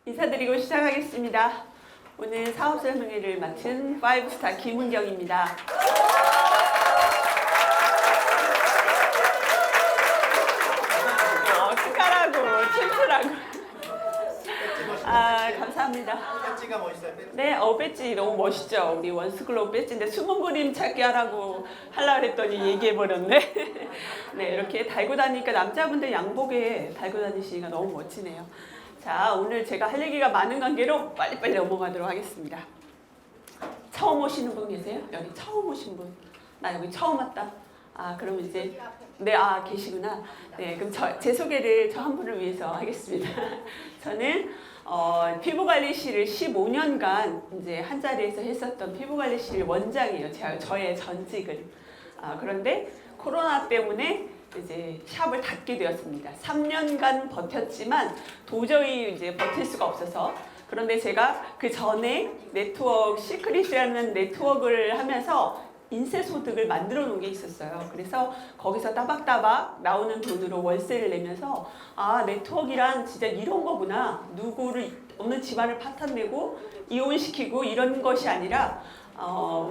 인사드리고 시작하겠습니다. 오늘 사업설명회를 맡은 5스타 김은경입니다. 축하라고, 챔스라고. 감사합니다. 배지가 멋있어요. 네, 배지 너무 멋있죠. 우리 원스클로우 배지인데 숨은 그림 찾기 하라고 그랬더니 얘기해버렸네. 네, 이렇게 달고 다니니까 남자분들 양복에 달고 다니시니까 너무 멋지네요. 자, 오늘 제가 할 얘기가 많은 관계로 빨리빨리 넘어가도록 하겠습니다. 처음 오시는 분 계세요? 여기 처음 오신 분? 나 여기 처음 왔다. 그럼 이제 네, 계시구나. 네, 그럼 제 소개를 저 한 분을 위해서 하겠습니다. 저는 피부관리실을 15년간 이제 한 자리에서 했었던 피부관리실 원장이에요. 저의 전직을. 그런데 코로나 때문에 이제 샵을 닫게 되었습니다. 3년간 버텼지만 도저히 이제 버틸 수가 없어서. 그런데 제가 그 전에 시크릿이라는 네트워크를 하면서 인쇄소득을 만들어 놓은 게 있었어요. 그래서 거기서 따박따박 나오는 돈으로 월세를 내면서 네트워크란 진짜 이런 거구나. 누구를 어느 집안을 파탄내고 이혼시키고 이런 것이 아니라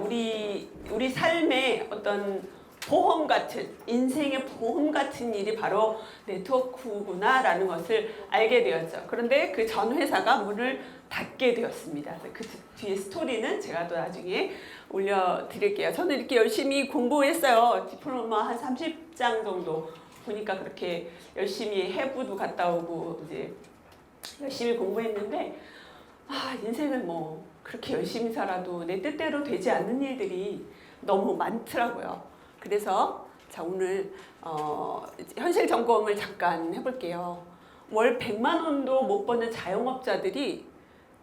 우리 삶의 어떤 보험 같은, 인생의 보험 같은 일이 바로 네트워크구나라는 것을 알게 되었죠. 그런데 그 전 회사가 문을 닫게 되었습니다. 그 뒤에 스토리는 제가 또 나중에 올려드릴게요. 저는 이렇게 열심히 공부했어요. 디플로마 한 30장 정도 보니까 그렇게 열심히 해부도 갔다 오고 이제 열심히 공부했는데 인생은 뭐 그렇게 열심히 살아도 내 뜻대로 되지 않는 일들이 너무 많더라고요. 그래서 자, 오늘 현실 점검을 잠깐 해볼게요. 월 100만 원도 못 버는 자영업자들이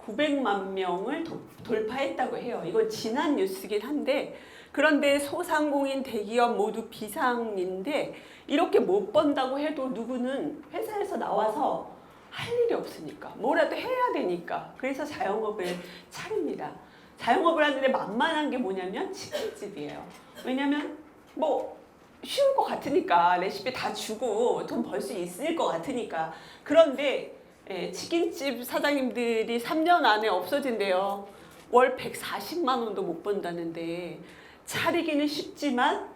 900만 명을 돌파했다고 해요. 이건 지난 뉴스긴 한데, 그런데 소상공인 대기업 모두 비상인데 이렇게 못 번다고 해도 누구는 회사에서 나와서 할 일이 없으니까 뭐라도 해야 되니까 그래서 자영업을 차립니다. 자영업을 하는데 만만한 게 뭐냐면 치킨집이에요. 왜냐면 뭐 쉬울 것 같으니까 레시피 다 주고 돈 벌 수 있을 것 같으니까. 그런데 치킨집 사장님들이 3년 안에 없어진대요. 월 140만 원도 못 번다는데 차리기는 쉽지만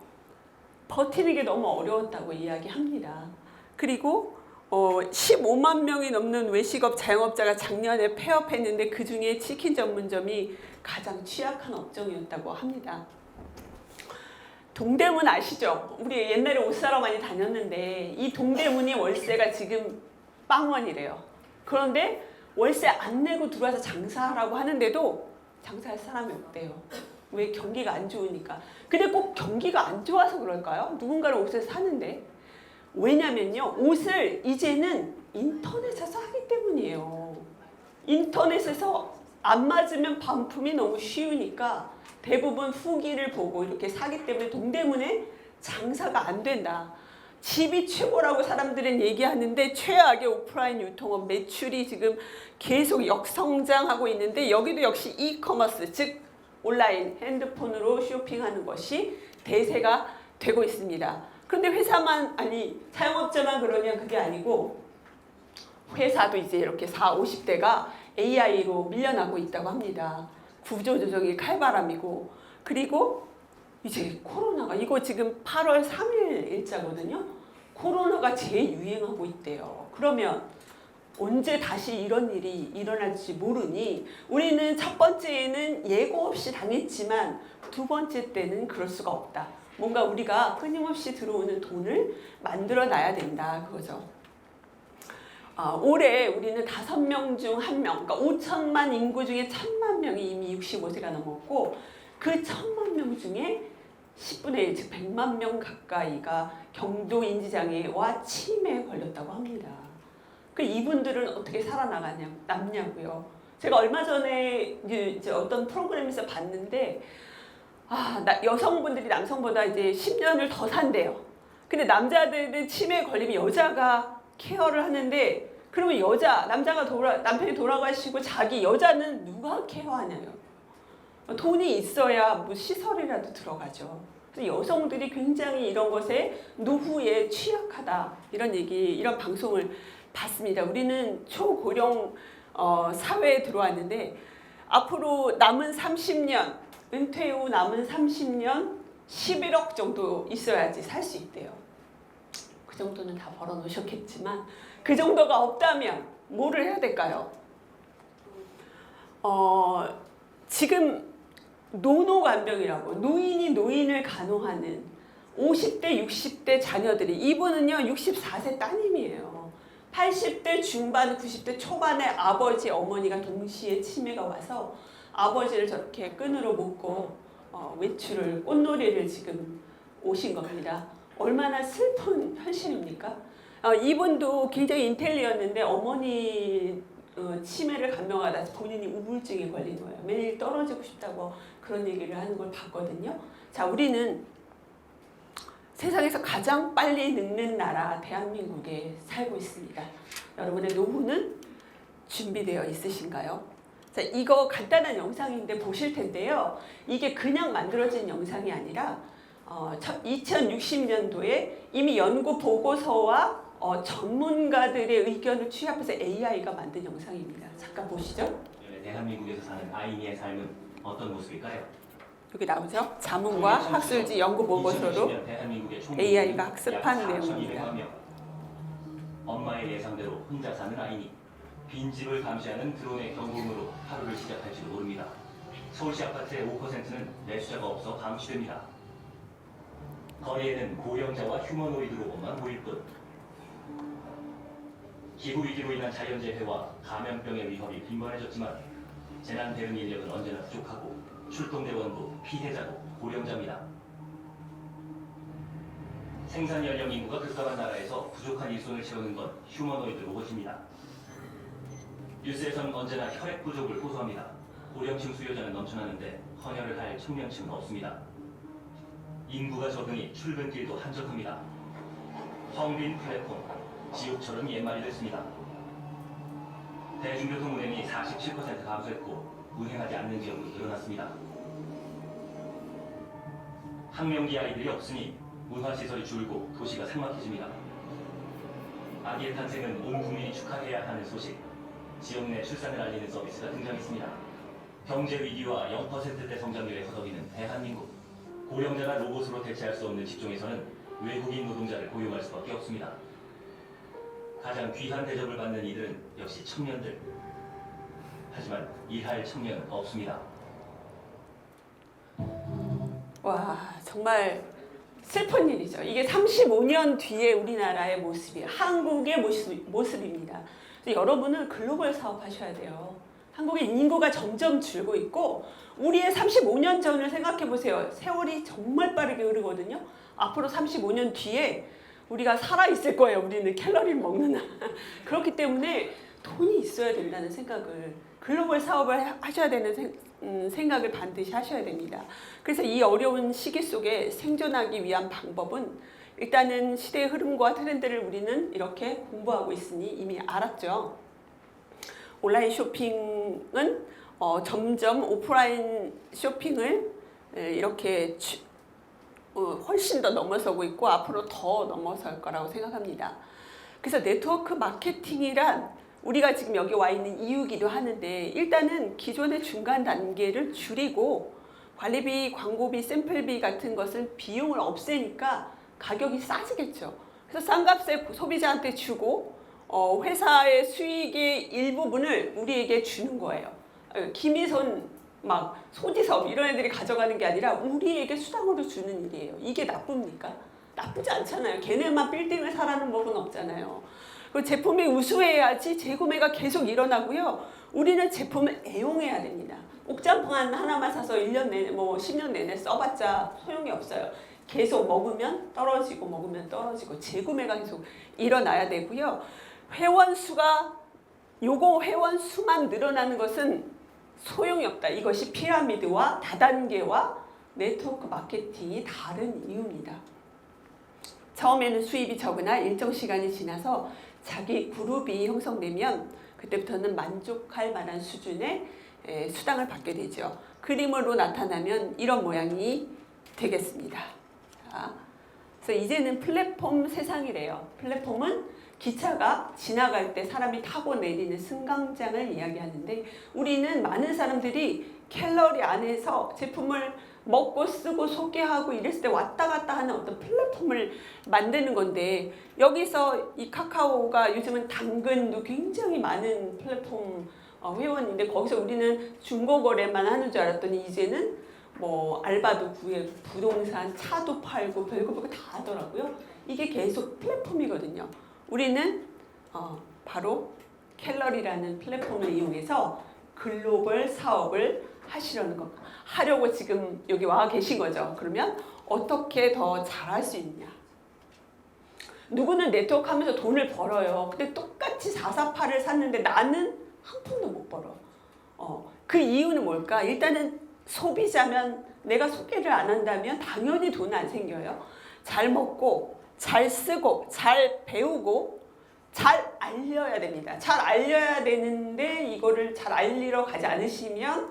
버티는 게 너무 어려웠다고 이야기합니다. 그리고 15만 명이 넘는 외식업 자영업자가 작년에 폐업했는데 그 중에 치킨 전문점이 가장 취약한 업종이었다고 합니다. 동대문 아시죠? 우리 옛날에 옷 사러 많이 다녔는데 이 동대문이 월세가 지금 빵원이래요. 그런데 월세 안 내고 들어와서 장사하라고 하는데도 장사할 사람이 없대요. 왜? 경기가 안 좋으니까. 근데 꼭 경기가 안 좋아서 그럴까요? 누군가는 옷을 사는데. 왜냐면요, 옷을 이제는 인터넷에서 하기 때문이에요. 인터넷에서 안 맞으면 반품이 너무 쉬우니까 대부분 후기를 보고 이렇게 사기 때문에 동대문에 장사가 안 된다. 집이 최고라고 사람들은 얘기하는데 최악의 오프라인 유통업 매출이 지금 계속 역성장하고 있는데 여기도 역시 이커머스, 즉 온라인 핸드폰으로 쇼핑하는 것이 대세가 되고 있습니다. 그런데 자영업자만 그러냐? 그게 아니고 회사도 이제 이렇게 40, 50대가 AI로 밀려나고 있다고 합니다. 구조조정이 칼바람이고, 그리고 이제 코로나가, 이거 지금 8월 3일 일자거든요. 코로나가 재유행하고 있대요. 그러면 언제 다시 이런 일이 일어날지 모르니 우리는 첫 번째에는 예고 없이 당했지만 두 번째 때는 그럴 수가 없다. 뭔가 우리가 끊임없이 들어오는 돈을 만들어 놔야 된다, 그거죠. 올해 우리는 5명 중 1명, 그러니까 5천만 인구 중에 1,000만 명이 이미 65세가 넘었고 그 1,000만 명 중에 10분의 1, 즉 100만 명 가까이가 경도 인지장애와 치매에 걸렸다고 합니다. 그 이분들은 어떻게 남냐고요. 제가 얼마 전에 이제 어떤 프로그램에서 봤는데 여성분들이 남성보다 이제 10년을 더 산대요. 근데 남자들은 치매에 걸리면 여자가 케어를 하는데 그러면 남편이 돌아가시고 여자는 누가 케어하냐요. 돈이 있어야 뭐 시설이라도 들어가죠. 그래서 여성들이 굉장히 이런 것에 노후에 취약하다 이런 방송을 봤습니다. 우리는 초고령 사회에 들어왔는데 앞으로 남은 30년, 은퇴 후 남은 30년 11억 정도 있어야지 살 수 있대요. 그 정도는 다 벌어놓으셨겠지만 그 정도가 없다면 뭐를 해야 될까요? 지금 노노간병이라고 노인이 노인을 간호하는 50대, 60대 자녀들이 이분은요 64세 따님이에요. 80대 중반, 90대 초반에 아버지, 어머니가 동시에 치매가 와서 아버지를 저렇게 끈으로 묶고 외출을, 꽃놀이를 지금 오신 겁니다. 얼마나 슬픈 현실입니까? 이분도 굉장히 인텔리였는데 어머니 치매를 감명하다 본인이 우울증에 걸린 거예요. 매일 떨어지고 싶다고 그런 얘기를 하는 걸 봤거든요. 자, 우리는 세상에서 가장 빨리 늙는 나라 대한민국에 살고 있습니다. 여러분의 노후는 준비되어 있으신가요? 자, 이거 간단한 영상인데 보실 텐데요. 이게 그냥 만들어진 영상이 아니라 2060년도에 이미 연구 보고서와 전문가들의 의견을 취합해서 AI가 만든 영상입니다. 잠깐 보시죠. 대한민국에서 사는 아이니의 삶은 어떤 모습일까요? 여기 나오죠? 자문과 학술지 연구 보고서로 AI가 학습한 내용입니다. 엄마의 예상대로 혼자 사는 아이니 빈집을 감시하는 드론의 경고음으로 하루를 시작할지도 모릅니다. 서울시 아파트의 5%는 매수자가 없어 감시됩니다. 거리에는 고령자와 휴머노이드 로봇만 보일 뿐. 기후위기로 인한 자연재해와 감염병의 위협이 빈번해졌지만 재난 대응 인력은 언제나 부족하고 출동대원도 피해자도 고령자입니다. 생산 연령 인구가 급감한 나라에서 부족한 일손을 채우는 건 휴머노이드 로봇입니다. 뉴스에서는 언제나 혈액 부족을 호소합니다. 고령층 수요자는 넘쳐나는데 헌혈을 할 청년층은 없습니다. 인구가 적으니 출근길도 한적합니다. 텅빈 플랫폼, 지옥처럼 옛말이 됐습니다. 대중교통 운행이 47% 감소했고 운행하지 않는 지역도 늘어났습니다. 학령기 아이들이 없으니 문화시설이 줄고 도시가 삭막해집니다. 아기의 탄생은 온 국민이 축하해야 하는 소식, 지역 내 출산을 알리는 서비스가 등장했습니다. 경제 위기와 0%대 성장률에 허덕이는 대한민국. 고령자가 로봇으로 대체할 수 없는 직종에서는 외국인 노동자를 고용할 수밖에 없습니다. 가장 귀한 대접을 받는 이들은 역시 청년들. 하지만 일할 청년은 없습니다. 와, 정말 슬픈 일이죠. 이게 35년 뒤에 우리나라의 모습이에요. 한국의 모습입니다. 여러분은 글로벌 사업하셔야 돼요. 한국의 인구가 점점 줄고 있고 우리의 35년 전을 생각해 보세요. 세월이 정말 빠르게 흐르거든요. 앞으로 35년 뒤에 우리가 살아있을 거예요. 우리는 캘러리를 먹는 한. 그렇기 때문에 돈이 있어야 된다는 생각을, 글로벌 사업을 하셔야 되는 생각을 반드시 하셔야 됩니다. 그래서 이 어려운 시기 속에 생존하기 위한 방법은 일단은 시대의 흐름과 트렌드를 우리는 이렇게 공부하고 있으니 이미 알았죠. 온라인 쇼핑은 점점 오프라인 쇼핑을 이렇게 훨씬 더 넘어서고 있고 앞으로 더 넘어설 거라고 생각합니다. 그래서 네트워크 마케팅이란 우리가 지금 여기 와 있는 이유기도 하는데 일단은 기존의 중간 단계를 줄이고 관리비, 광고비, 샘플비 같은 것을 비용을 없애니까 가격이 싸지겠죠. 그래서 싼 값에 소비자한테 주고 회사의 수익의 일부분을 우리에게 주는 거예요. 김희선 막 소지섭 이런 애들이 가져가는 게 아니라 우리에게 수당으로 주는 일이에요. 이게 나쁩니까? 나쁘지 않잖아요. 걔네만 빌딩을 사라는 법은 없잖아요. 그 제품이 우수해야지 재구매가 계속 일어나고요. 우리는 제품을 애용해야 됩니다. 옥장판 하나만 사서 1년 내내 10년 내내 써봤자 소용이 없어요. 계속 먹으면 떨어지고 먹으면 떨어지고 재구매가 계속 일어나야 되고요. 회원 수만 늘어나는 것은 소용이 없다. 이것이 피라미드와 다단계와 네트워크 마케팅이 다른 이유입니다. 처음에는 수입이 적으나 일정 시간이 지나서 자기 그룹이 형성되면 그때부터는 만족할 만한 수준의 수당을 받게 되죠. 그림으로 나타나면 이런 모양이 되겠습니다. 자, 그래서 이제는 플랫폼 세상이래요. 플랫폼은 기차가 지나갈 때 사람이 타고 내리는 승강장을 이야기하는데 우리는 많은 사람들이 캘러리 안에서 제품을 먹고 쓰고 소개하고 이랬을 때 왔다 갔다 하는 어떤 플랫폼을 만드는 건데 여기서 이 카카오가 요즘은 당근도 굉장히 많은 플랫폼 회원인데 거기서 우리는 중고거래만 하는 줄 알았더니 이제는 뭐 알바도 구해고 부동산 차도 팔고 별거 다 하더라고요. 이게 계속 플랫폼이거든요. 우리는 바로 캘러리라는 플랫폼을 이용해서 글로벌 사업을 하려고 지금 여기 와 계신 거죠. 그러면 어떻게 더 잘할 수 있냐? 누구는 네트워크 하면서 돈을 벌어요. 근데 똑같이 448을 샀는데 나는 한 푼도 못 벌어. 그 이유는 뭘까? 일단은 소비자면 내가 소개를 안 한다면 당연히 돈 안 생겨요. 잘 먹고 잘 쓰고 잘 배우고 잘 알려야 됩니다. 잘 알려야 되는데 이거를 잘 알리러 가지 않으시면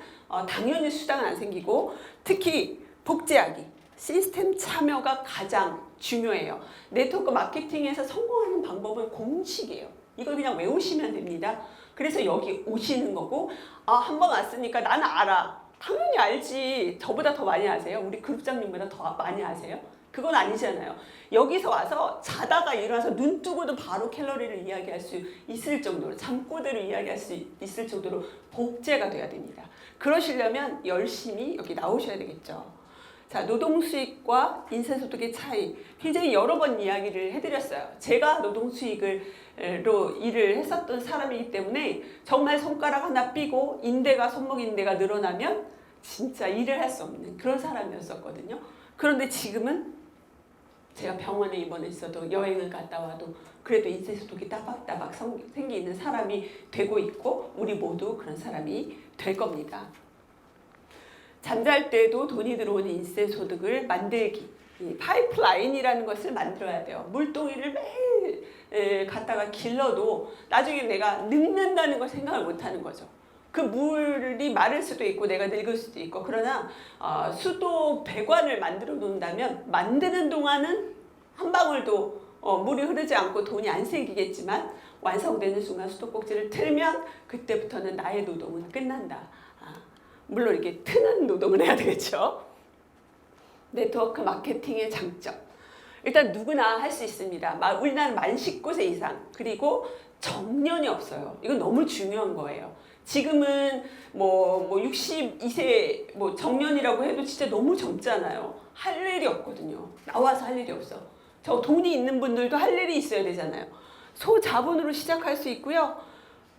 당연히 수당은 안 생기고 특히 복제하기, 시스템 참여가 가장 중요해요. 네트워크 마케팅에서 성공하는 방법은 공식이에요. 이걸 그냥 외우시면 됩니다. 그래서 여기 오시는 거고 한 번 왔으니까 나는 알아. 당연히 알지. 저보다 더 많이 아세요? 우리 그룹장님보다 더 많이 아세요? 그건 아니잖아요. 여기서 와서 자다가 일어나서 눈 뜨고도 바로 캘러리를 이야기할 수 있을 정도로 잠꼬대로 이야기할 수 있을 정도로 복제가 돼야 됩니다. 그러시려면 열심히 여기 나오셔야 되겠죠. 자, 노동수익과 인센소득의 차이 굉장히 여러 번 이야기를 해드렸어요. 제가 노동수익으로 일을 했었던 사람이기 때문에 정말 손가락 하나 삐고 손목 인대가 늘어나면 진짜 일을 할 수 없는 그런 사람이었었거든요. 그런데 지금은 제가 병원에 입원했어도 여행을 갔다 와도 그래도 인센소득이 따박따박 생기는 사람이 되고 있고 우리 모두 그런 사람이 될 겁니다. 잠잘 때도 돈이 들어오는 인센소득을 만들기, 이 파이프라인이라는 것을 만들어야 돼요. 물동이를 매일 갖다가 길러도 나중에 내가 늙는다는 걸 생각을 못하는 거죠. 그 물이 마를 수도 있고 내가 늙을 수도 있고 그러나 수도 배관을 만들어 놓는다면 만드는 동안은 한 방울도 물이 흐르지 않고 돈이 안 생기겠지만 완성되는 순간 수도꼭지를 틀면 그때부터는 나의 노동은 끝난다. 물론 이렇게 트는 노동을 해야 되겠죠. 네트워크 마케팅의 장점. 일단 누구나 할 수 있습니다. 우리나라는 만 19세 이상 그리고 정년이 없어요. 이건 너무 중요한 거예요. 지금은 뭐 62세 정년이라고 해도 진짜 너무 젊잖아요. 할 일이 없거든요. 나와서 할 일이 없어. 저 돈이 있는 분들도 할 일이 있어야 되잖아요. 소자본으로 시작할 수 있고요.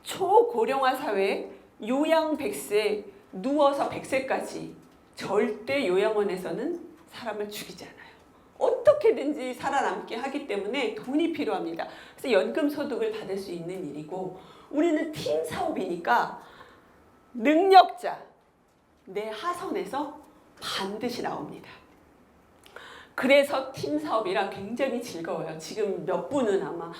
초고령화 사회 요양 100세 누워서 100세까지 절대 요양원에서는 사람을 죽이지 않아요. 어떻게든지 살아남게 하기 때문에 돈이 필요합니다. 그래서 연금 소득을 받을 수 있는 일이고 우리는 팀 사업이니까 능력자 내 하선에서 반드시 나옵니다. 그래서 팀 사업이라 굉장히 즐거워요. 지금 몇 분은 아마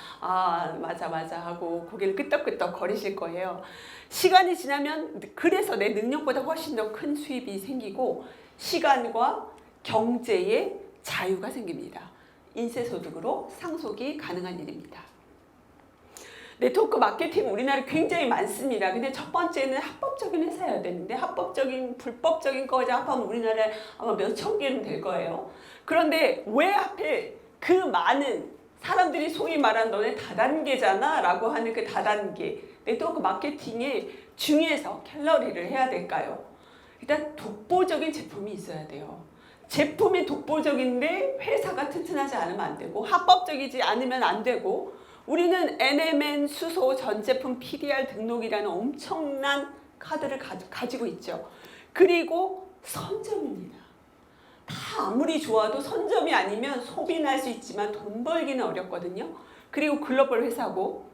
맞아 하고 고개를 끄덕끄덕 거리실 거예요. 시간이 지나면 그래서 내 능력보다 훨씬 더 큰 수입이 생기고 시간과 경제의 자유가 생깁니다. 인쇄소득으로 상속이 가능한 일입니다. 네트워크 마케팅 우리나라에 굉장히 많습니다. 근데 첫 번째는 합법적인 회사여야 되는데 합법적인 불법적인 거까지 합하면 우리나라에 아마 몇천 개는 될 거예요. 그런데 왜 하필 그 많은 사람들이 소위 말한 너네 다단계잖아 라고 하는 그 다단계 네트워크 마케팅에 중에서 캘러리를 해야 될까요? 일단 독보적인 제품이 있어야 돼요. 제품이 독보적인데 회사가 튼튼하지 않으면 안 되고 합법적이지 않으면 안 되고 우리는 NMN 수소 전 제품 PDR 등록이라는 엄청난 카드를 가지고 있죠. 그리고 선점입니다. 다 아무리 좋아도 선점이 아니면 소비는 할 수 있지만 돈 벌기는 어렵거든요. 그리고 글로벌 회사고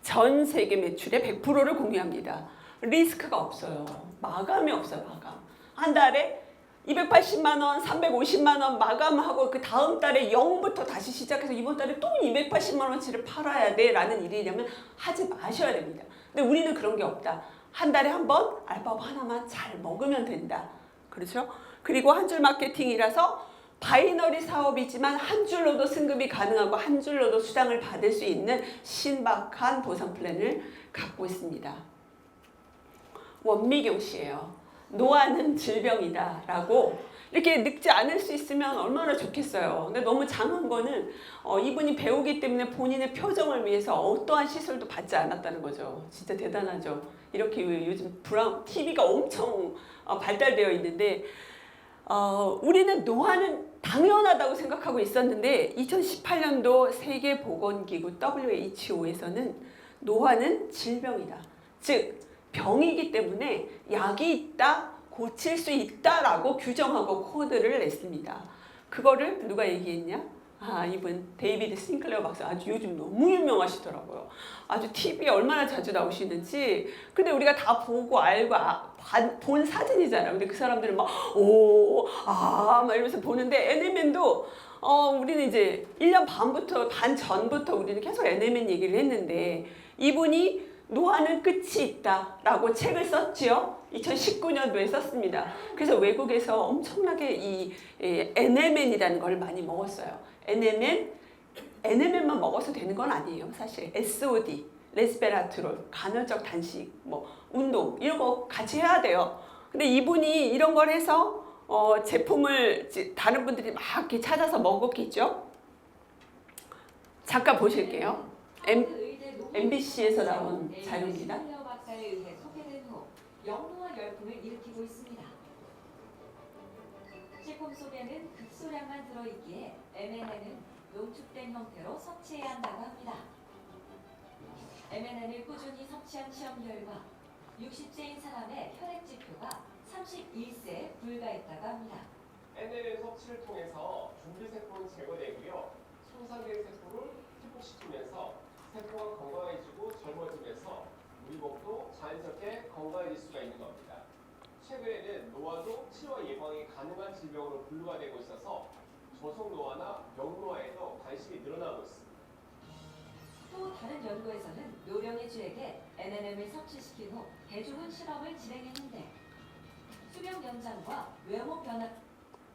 전 세계 매출의 100%를 공유합니다. 리스크가 없어요. 마감이 없어요. 마감. 한 달에 280만 원, 350만 원 마감하고 그 다음 달에 0부터 다시 시작해서 이번 달에 또 280만 원치를 팔아야 돼 라는 일이냐면 하지 마셔야 됩니다. 근데 우리는 그런 게 없다. 한 달에 한 번 알바업 하나만 잘 먹으면 된다. 그렇죠? 그리고 한 줄 마케팅이라서 바이너리 사업이지만 한 줄로도 승급이 가능하고 한 줄로도 수당을 받을 수 있는 신박한 보상 플랜을 갖고 있습니다. 원미경 씨예요. 노화는 질병이다 라고 이렇게 늙지 않을 수 있으면 얼마나 좋겠어요. 근데 너무 장한 거는 이분이 배우기 때문에 본인의 표정을 위해서 어떠한 시술도 받지 않았다는 거죠. 진짜 대단하죠. 이렇게 요즘 TV가 엄청 발달되어 있는데 우리는 노화는 당연하다고 생각하고 있었는데 2018년도 세계보건기구 WHO에서는 노화는 질병이다. 즉 병이기 때문에 약이 있다, 고칠 수 있다라고 규정하고 코드를 냈습니다. 그거를 누가 얘기했냐? 이분 데이비드 싱클레어 박사 아주 요즘 너무 유명하시더라고요. 아주 TV에 얼마나 자주 나오시는지. 근데 우리가 다 보고 알고 본 사진이잖아요. 근데 그 사람들은 막 이러면서 보는데 NMN도 우리는 이제 1년 반 전부터 우리는 계속 NMN 얘기를 했는데 이분이 노화는 끝이 있다라고 책을 썼지요. 2019년도에 썼습니다. 그래서 외국에서 엄청나게 이 NMN이라는 걸 많이 먹었어요. NMN만 먹어서 되는 건 아니에요. 사실 SOD, 레스베라트롤, 간헐적 단식, 운동 이런 거 같이 해야 돼요. 근데 이분이 이런 걸 해서 제품을 다른 분들이 막 이렇게 찾아서 먹었겠죠. 잠깐 보실게요. MBC에서 나온 자료입니다. 박사에 의해 소개된 후 영노화 열풍을 일으키고 있습니다. 식품 속에는 극소량만 들어있기에 MNN은 농축된 형태로 섭취해야 한다고 합니다. MNN을 꾸준히 섭취한 시험 결과 60세인 사람의 혈액 지표가 31세에 불과했다고 합니다. NMN 섭취를 통해서 준비세포는 제거되고요. 손상된 세포를 회복시키면서 세포가 건강해지고 젊어지면서 우리 몸도 자연스럽게 건강해질 수가 있는 겁니다. 최근에는 노화도 치료 예방이 가능한 질병으로 분류가 되고 있어서 저속노화나 명노화에도 관심이 늘어나고 있습니다. 또 다른 연구에서는 노령의 쥐에게 NMN을 섭취시킨 후 대조군 실험을 진행했는데 수명 연장과 외모 변화.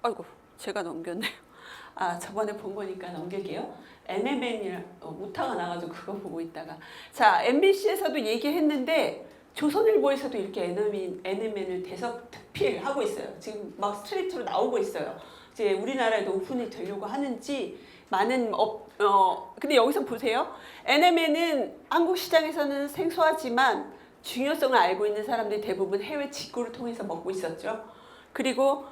아이고 제가 넘겼네요. 저번에 본 거니까 넘길게요. NMN이랑 오타가 나가지고 그거 보고 있다가 자 MBC에서도 얘기했는데 조선일보에서도 이렇게 NMN을 대서 특필하고 있어요. 지금 막 스트레이트로 나오고 있어요. 이제 우리나라에도 오픈이 되려고 하는지 많은 근데 여기서 보세요. NMN은 한국 시장에서는 생소하지만 중요성을 알고 있는 사람들이 대부분 해외 직구를 통해서 먹고 있었죠. 그리고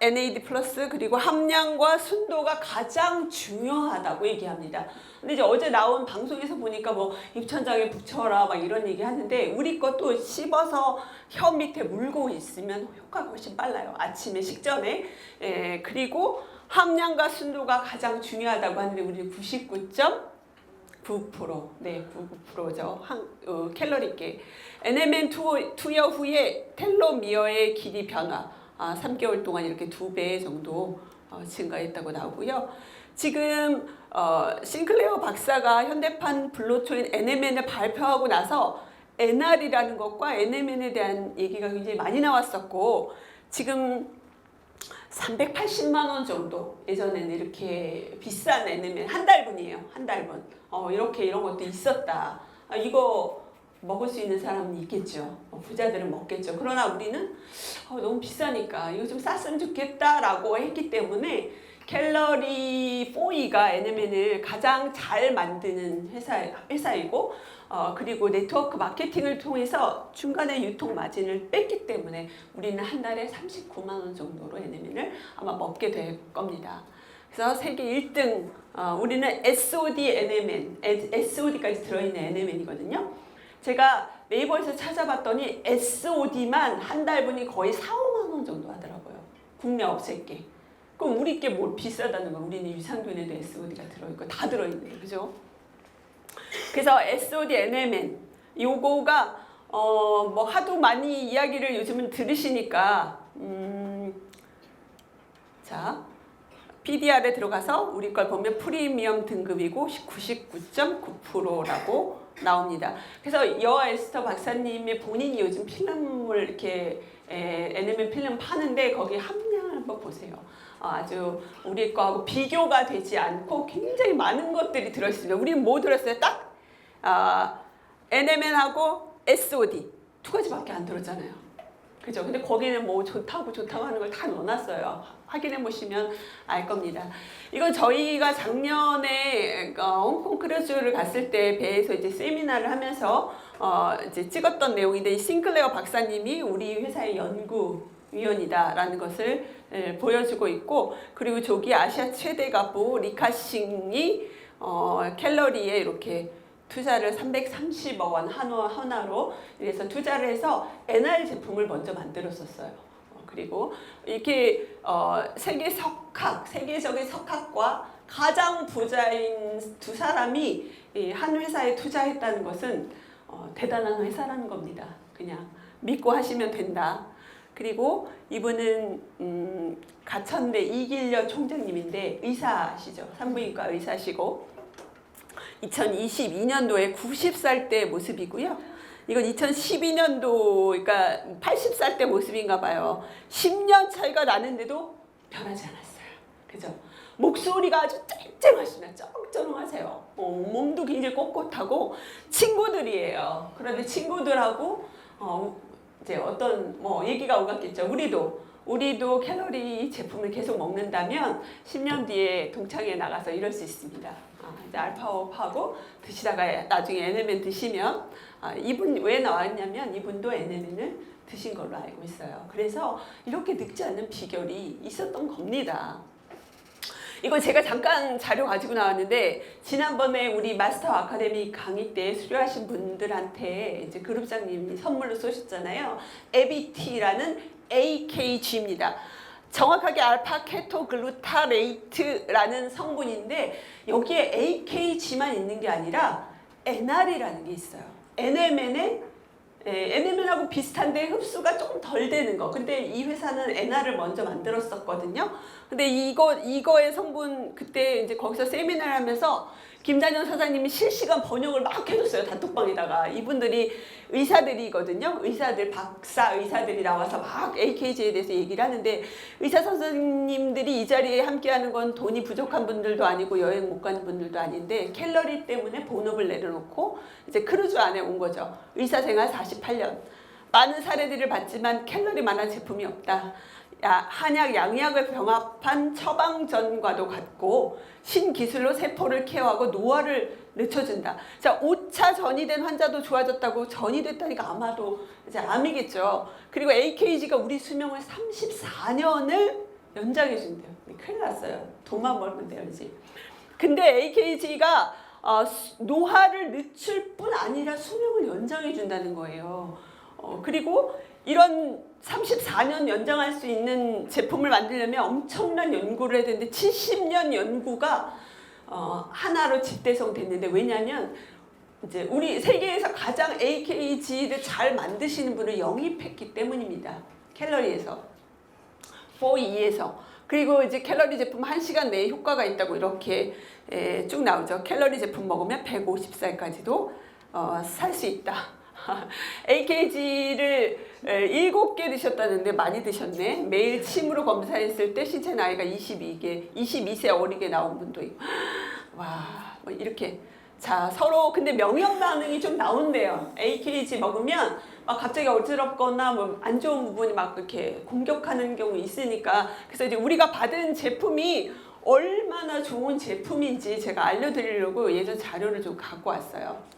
NAD 플러스 그리고 함량과 순도가 가장 중요하다고 얘기합니다. 근데 이제 어제 나온 방송에서 보니까 입천장에 붙여라 막 이런 얘기 하는데 우리 것도 씹어서 혀 밑에 물고 있으면 효과가 훨씬 빨라요. 아침에 식전에. 그리고 함량과 순도가 가장 중요하다고 하는데 우리 99.9%, 네, 99%죠. 캘로리계. NMN 투여 후에 텔로미어의 길이 변화. 3개월 동안 이렇게 2배 정도 증가했다고 나오고요. 지금 싱클레어 박사가 현대판 블루초인 NMN을 발표하고 나서 NR이라는 것과 NMN에 대한 얘기가 굉장히 많이 나왔었고 지금 380만 원 정도 예전에는 이렇게 비싼 NMN 한 달분이에요. 한 달분. 이렇게 이런 것도 있었다. 이거 먹을 수 있는 사람은 있겠죠. 부자들은 먹겠죠. 그러나 우리는 너무 비싸니까 이거 좀 쌌으면 좋겠다라고 했기 때문에 캘러리 4E가 NMN을 가장 잘 만드는 회사이고 그리고 네트워크 마케팅을 통해서 중간에 유통 마진을 뺐기 때문에 우리는 한 달에 39만 원 정도로 NMN을 아마 먹게 될 겁니다. 그래서 세계 1등 우리는 SOD NMN, SOD까지 들어있는 NMN이거든요. 제가 네이버에서 찾아봤더니 SOD만 한 달분이 거의 4~5만 원 정도 하더라고요. 국내 업체께. 그럼 우리 게 뭘 비싸다는 거. 우리는 유산균에도 SOD가 들어있고 다 들어있는데 그죠? 그래서 SOD NMN 요거가 하도 많이 이야기를 요즘은 들으시니까 자 PDR에 들어가서 우리 걸 보면 프리미엄 등급이고 99.9%라고 나옵니다. 그래서 여에스터 박사님의 본인이 요즘 필름을 이렇게 NMN 필름 파는데 거기 함량을 한번 보세요. 아주 우리 거하고 비교가 되지 않고 굉장히 많은 것들이 들어있습니다. 우리는 뭐 들었어요? 딱 NMN하고 SOD 두 가지밖에 안 들었잖아요. 그죠? 근데 거기는 뭐 좋다고 하는 걸 다 넣어놨어요. 확인해 보시면 알 겁니다. 이건 저희가 작년에 홍콩 크루즈를 갔을 때 배에서 이제 세미나를 하면서 이제 찍었던 내용인데, 이 싱클레어 박사님이 우리 회사의 연구위원이다라는 것을 보여주고 있고, 그리고 저기 아시아 최대 가부 리카싱이 캘러리에 이렇게 투자를 330억 원 하나로 이래서 투자를 해서 NR 제품을 먼저 만들었었어요. 그리고 이렇게 세계적인 석학과 가장 부자인 두 사람이 한 회사에 투자했다는 것은 대단한 회사라는 겁니다. 그냥 믿고 하시면 된다. 그리고 이분은 가천대 이길려 총장님인데 의사시죠. 산부인과 의사시고 2022년도에 90살 때 모습이고요. 이건 2012년도, 그러니까 80살 때 모습인가 봐요. 10년 차이가 나는데도 변하지 않았어요. 그죠? 목소리가 아주 쨍쨍하시네. 쩌렁쩌렁하세요. 몸도 굉장히 꼿꼿하고 친구들이에요. 그런데 친구들하고 이제 어떤 얘기가 오갔겠죠. 우리도 캘러리 제품을 계속 먹는다면 10년 뒤에 동창회 나가서 이럴 수 있습니다. 이제 알파업하고 드시다가 나중에 NMN 드시면 이분 왜 나왔냐면 이분도 NMN을 드신 걸로 알고 있어요. 그래서 이렇게 늙지 않는 비결이 있었던 겁니다. 이거 제가 잠깐 자료 가지고 나왔는데, 지난번에 우리 마스터 아카데미 강의 때 수료하신 분들한테 이제 그룹장님이 선물로 쏘셨잖아요. 에비티라는 AKG입니다. 정확하게 알파 케토 글루타레이트라는 성분인데, 여기에 AKG만 있는 게 아니라 NR이라는 게 있어요. NMN하고 비슷한데 흡수가 조금 덜 되는 거. 근데 이 회사는 NR을 먼저 만들었었거든요. 근데 이거의 성분, 그때 이제 거기서 세미나를 하면서 김단현 사장님이 실시간 번역을 막 해줬어요. 단톡방에다가. 이분들이 의사들이거든요. 박사 의사들이 나와서 막 AKG에 대해서 얘기를 하는데, 의사 선생님들이 이 자리에 함께하는 건 돈이 부족한 분들도 아니고 여행 못 가는 분들도 아닌데, 캘러리 때문에 본업을 내려놓고 이제 크루즈 안에 온 거죠. 의사생활 48년. 많은 사례들을 봤지만 캘러리만한 제품이 없다. 한약, 양약을 병합한 처방전과도 같고 신기술로 세포를 케어하고 노화를 늦춰준다. 자, 5차 전이된 환자도 좋아졌다고. 전이 됐다니까 아마도 이제 암이겠죠. 그리고 AKG가 우리 수명을 34년을 연장해준대요. 큰일 났어요. 돈만 벌면 돼요, 이제. 근데 AKG가 노화를 늦출 뿐 아니라 수명을 연장해준다는 거예요. 그리고 이런 34년 연장할 수 있는 제품을 만들려면 엄청난 연구를 해야 되는데 70년 연구가 하나로 집대성 됐는데, 왜냐하면 이제 우리 세계에서 가장 AKG를 잘 만드시는 분을 영입했기 때문입니다. 캘러리에서 4E에서. 그리고 이제 캘러리 제품 1시간 내에 효과가 있다고 이렇게 쭉 나오죠. 캘러리 제품 먹으면 150살까지도 살 수 있다. AKG를 7개 드셨다는데 많이 드셨네. 매일 침으로 검사했을 때 신체 나이가 22세 어리게 나온 분도 있고. 와, 뭐 이렇게. 자, 서로 근데 명역 반응이 좀 나온대요. AKG 먹으면 막 갑자기 어지럽거나 뭐 안 좋은 부분이 막 이렇게 공격하는 경우 있으니까. 그래서 이제 우리가 받은 제품이 얼마나 좋은 제품인지 제가 알려드리려고 예전 자료를 좀 갖고 왔어요.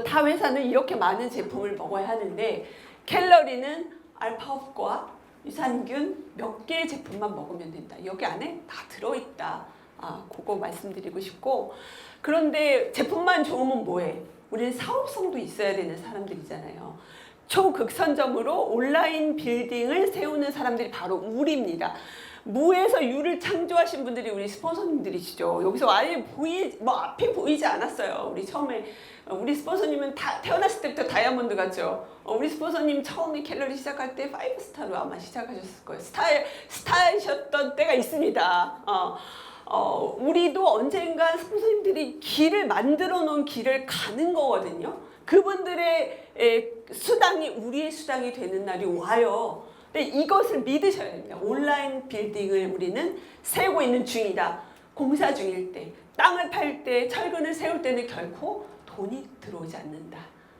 타 회사는 이렇게 많은 제품을 먹어야 하는데, 캘러리는 알파업과 유산균 몇 개의 제품만 먹으면 된다. 여기 안에 다 들어있다. 그거 말씀드리고 싶고, 그런데 제품만 좋으면 뭐해? 우리는 사업성도 있어야 되는 사람들이잖아요. 초극선점으로 온라인 빌딩을 세우는 사람들이 바로 우리입니다. 무에서 유를 창조하신 분들이 우리 스폰서님들이시죠. 여기서 아예 앞이 보이지 않았어요. 우리 처음에 우리 스폰서님은 다 태어났을 때부터 다이아몬드 같죠. 우리 스폰서님 처음에 캘러리 시작할 때 5스타로 아마 시작하셨을 거예요. 스타이셨던 때가 있습니다. 우리도 언젠가 스폰서님들이 길을 만들어 놓은 길을 가는 거거든요. 그분들의 수당이 우리의 수당이 되는 날이 와요. 근데 이것을 믿으셔야 됩니다. 온라인 빌딩을 우리는 세우고 있는 중이다. 공사 중일 때, 땅을 팔 때, 철근을 세울 때는 결코 돈이 들어오지 않는다.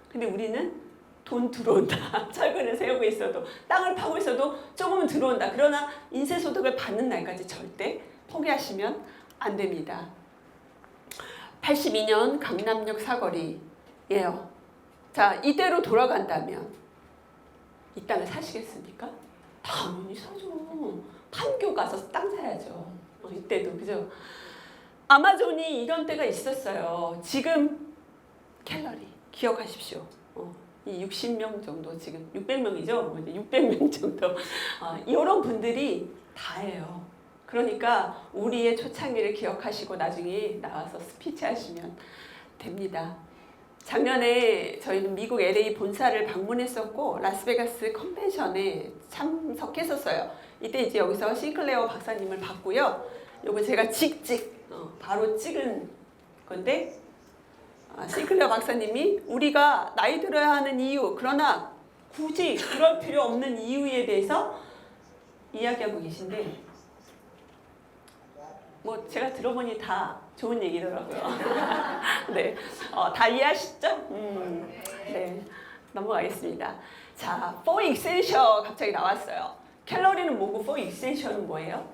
근데 우리는 돈 들어온다. 철근을 세우고 있어도, 땅을 파고 있어도 조금은 들어온다. 그러나 인세소득을 받는 날까지 절대 포기하시면 안 됩니다. 82년 강남역 사거리예요. 자, 이대로 돌아간다면 이 땅을 사시겠습니까? 당연히 사죠. 판교 가서 땅 사야죠. 이때도 그죠? 아마존이 이런 때가 있었어요. 지금 갤러리 기억하십시오. 이 60명 정도 지금 600명이죠. 600명 정도 이런 분들이 다예요. 그러니까 우리의 초창기를 기억하시고 나중에 나와서 스피치 하시면 됩니다. 작년에 저희는 미국 LA 본사를 방문했었고 라스베가스 컨벤션에 참석했었어요. 이때 이제 여기서 싱클레어 박사님을 봤고요. 요거 제가 바로 찍은 건데 싱클레어 박사님이 우리가 나이 들어야 하는 이유, 그러나 굳이 그럴 필요 없는 이유에 대해서 이야기하고 계신데 뭐 제가 들어보니 다 좋은 얘기더라고요. 네, 다 이해하시죠? 네, 넘어가겠습니다. 자, For Essential 갑자기 나왔어요. 캘러리는 뭐고 For Essential은 뭐예요?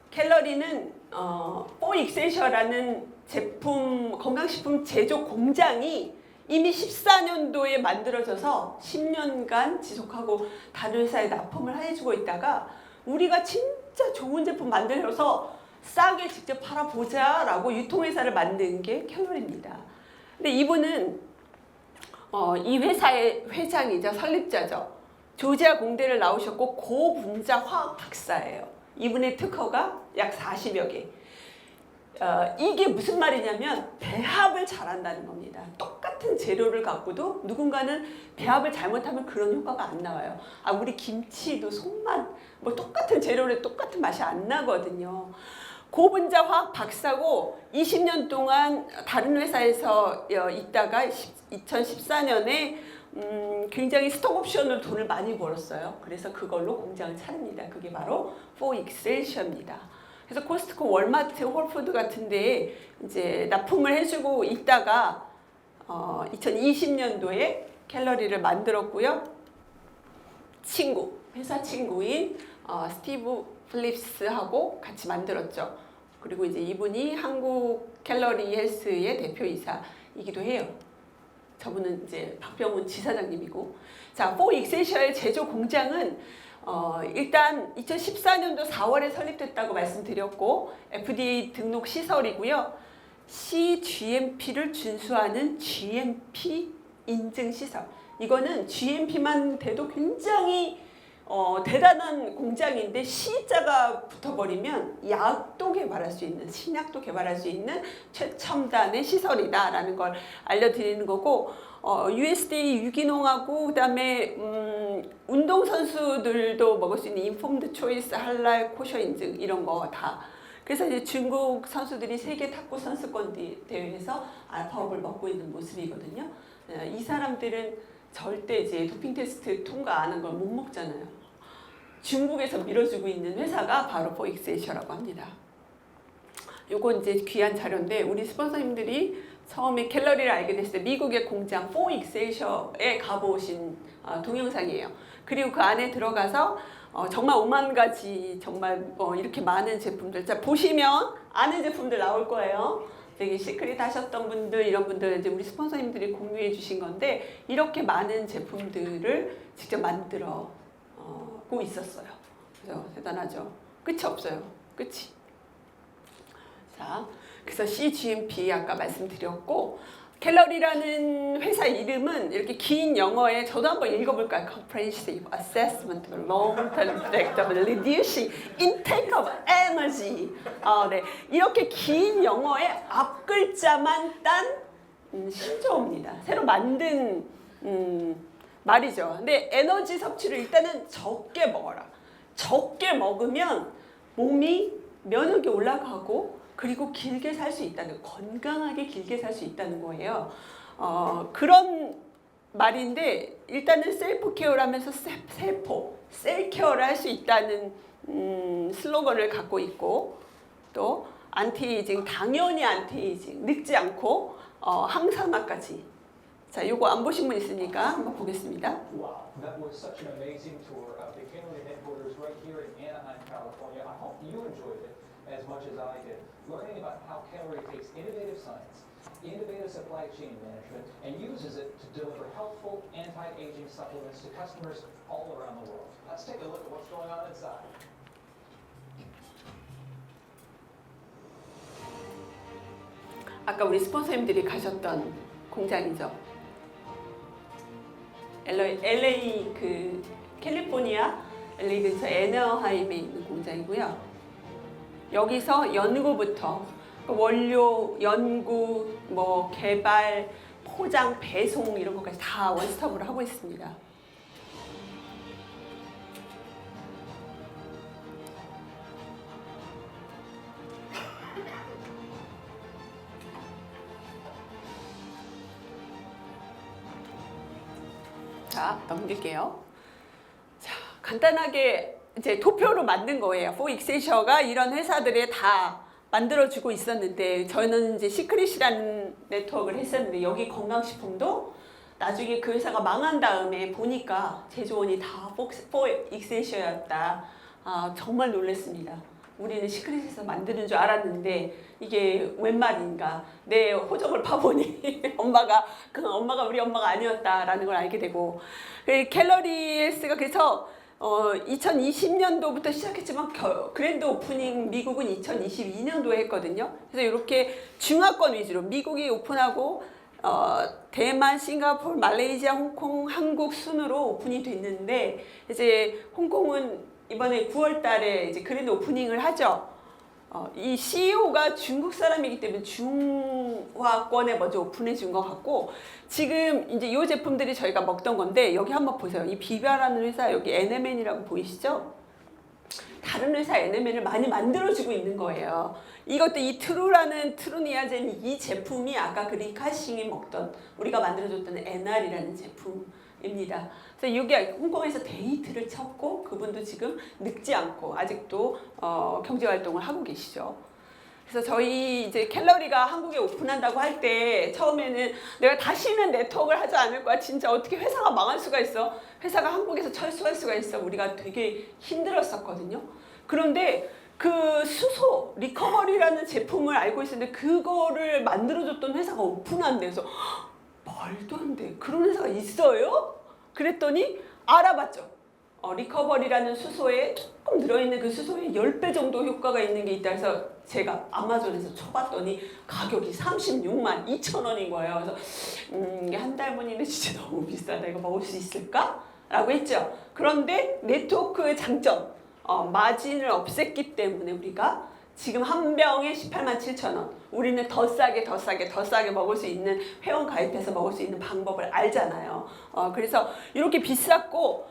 캘러리는 For Essential라는 제품, 건강식품 제조 공장이 이미 14년도에 만들어져서 10년간 지속하고 다른 회사에 납품을 해주고 있다가 우리가 진짜 좋은 제품 만들어서 싸게 직접 팔아보자 라고 유통회사를 만든 게 캘러리입니다. 근데 이분은 이 회사의 회장이자 설립자죠. 조지아 공대를 나오셨고 고분자 화학 박사예요. 이분의 특허가 약 40여 개. 이게 무슨 말이냐면 배합을 잘한다는 겁니다. 똑같은 재료를 갖고도 누군가는 배합을 잘못하면 그런 효과가 안 나와요. 우리 김치도 손맛, 뭐 똑같은 재료를 똑같은 맛이 안 나거든요. 고분자 화학 박사고 20년 동안 다른 회사에서 있다가 2014년에 굉장히 스톡 옵션으로 돈을 많이 벌었어요. 그래서 그걸로 공장을 차립니다. 그게 바로 For Excelsior입니다. 그래서 코스트코, 월마트, 홀푸드 같은 데에 이제 납품을 해주고 있다가 2020년도에 캘러리를 만들었고요. 회사 친구인 스티브 필립스하고 같이 만들었죠. 그리고 이제 이분이 한국 캘러리 헬스의 대표이사이기도 해요. 저분은 이제 박병훈 지사장님이고. 자, For Excelsior의 제조 공장은 일단 2014년도 4월에 설립됐다고 말씀드렸고 FDA 등록 시설이고요. CGMP를 준수하는 GMP 인증 시설. 이거는 GMP만 돼도 굉장히 대단한 공장인데 C자가 붙어버리면 약도 개발할 수 있는, 신약도 개발할 수 있는 최첨단의 시설이다라는 걸 알려드리는 거고, USDA 유기농하고 그다음에 운동선수들도 먹을 수 있는 인폼드 초이스 할랄 코셔 인증 이런 거 다. 그래서 이제 중국 선수들이 세계 탁구 선수권 대회에서 알파업을 먹고 있는 모습이거든요. 이 사람들은 절대 이제 도핑 테스트 통과하는 걸 못 먹잖아요. 중국에서 밀어주고 있는 회사가 바로 For Excelsior라고 합니다. 요거 이제 귀한 자료인데 우리 스폰서님들이 처음에 캘러리를 알게 됐을 때 미국의 공장 For Excelsior에 가보신 동영상이에요. 그리고 그 안에 들어가서 정말 5만 가지 정말 이렇게 많은 제품들, 자 보시면 아는 제품들 나올 거예요. 되게 시크릿 하셨던 분들, 이런 분들 이제 우리 스폰서님들이 공유해 주신 건데 이렇게 많은 제품들을 직접 만들어 고 있었어요. 그죠? 대단하죠. 끝이 없어요. 끝이. 자, 그래서 CGMP 아까 말씀드렸고 캘러리라는 회사 이름은 이렇게 긴 영어에 저도 한번 읽어볼까요? Comprehensive Assessment of Long-Term Effect of Reducing Intake of Energy. 네. 이렇게 긴 영어의 앞 글자만 딴 신조어입니다. 새로 만든 말이죠. 근데 에너지 섭취를 일단은 적게 먹어라. 적게 먹으면 몸이 면역이 올라가고 그리고 길게 살 수 있다는, 건강하게 길게 살 수 있다는 거예요. 그런 말인데 일단은 셀프 케어를 하면서 세포, 셀 케어를 할 수 있다는 슬로건을 갖고 있고 또 안티에이징, 당연히 안티에이징, 늙지 않고 항산화까지. 자, 요거 안 보신 분 있으니까 한번 보겠습니다. Wow, that was such an amazing tour of the Calorie headquarters right here in Anaheim, California. I hope you enjoyed it as much as I did, learning about how Calorie takes innovative science, innovative supply chain management, and uses it to deliver helpful anti-aging supplements to customers all around the world. Let's take a look at what's going on inside. 아까 우리 스폰서님들이 가셨던 공장이죠. LA 그 캘리포니아 LA 근처 애너하임에 있는 공장이고요. 여기서 연구부터 원료, 연구, 뭐 개발, 포장, 배송 이런 것까지 다 원스톱으로 하고 있습니다. 자, 넘길게요. 자, 간단하게 이제 도표로 만든 거예요. 포익세셔가 이런 회사들에 다 만들어주고 있었는데 저는 이제 시크릿이라는 네트워크를 했었는데 여기 건강식품도 나중에 그 회사가 망한 다음에 보니까 제조원이 다 포익세셔였다. 아, 정말 놀랐습니다. 우리는 시크릿에서 만드는 줄 알았는데 이게 웬 말인가. 내 호적을 파보니 엄마가 우리 엄마가 아니었다라는 걸 알게 되고 캘러리스가 그래서 2020년도부터 시작했지만 그랜드 오프닝 미국은 2022년도에 했거든요. 그래서 이렇게 중화권 위주로 미국이 오픈하고 대만, 싱가포르, 말레이시아, 홍콩, 한국 순으로 오픈이 됐는데 이제 홍콩은 이번에 9월 달에 이제 그랜드 오프닝을 하죠. 이 CEO가 중국 사람이기 때문에 중화권에 먼저 오픈해 준 것 같고 지금 이제 이 제품들이 저희가 먹던 건데 여기 한번 보세요. 이 비바라는 회사 여기 NMN이라고 보이시죠? 다른 회사 NMN을 많이 만들어주고 있는 거예요. 이것도 이 트루라는 트루니아젠 이 제품이 아까 그 리카싱이 먹던 우리가 만들어줬던 NR이라는 제품입니다. 그래서 여기 홍콩에서 데이트를 쳤고 그분도 지금 늙지 않고 아직도 경제활동을 하고 계시죠. 그래서 저희 이제 캘러리가 한국에 오픈한다고 할 때 처음에는 내가 다시는 네트워크를 하지 않을 거야. 진짜 어떻게 회사가 망할 수가 있어. 회사가 한국에서 철수할 수가 있어. 우리가 되게 힘들었었거든요. 그런데 그 수소 리커버리라는 제품을 알고 있었는데 그거를 만들어줬던 회사가 오픈한대서 말도 안 돼. 그런 회사가 있어요? 그랬더니 알아봤죠. 리커버리라는 수소에 조금 들어있는 그 수소에 10배 정도 효과가 있는 게 있다 해서 제가 아마존에서 쳐봤더니 가격이 36만 2천 원인 거예요. 그래서 이게 한 달분이면 진짜 너무 비싸다. 이거 먹을 수 있을까? 라고 했죠. 그런데 네트워크의 장점, 마진을 없앴기 때문에 우리가 지금 한 병에 18만 7천 원. 우리는 더 싸게 먹을 수 있는 회원 가입해서 먹을 수 있는 방법을 알잖아요. 그래서 이렇게 비쌌고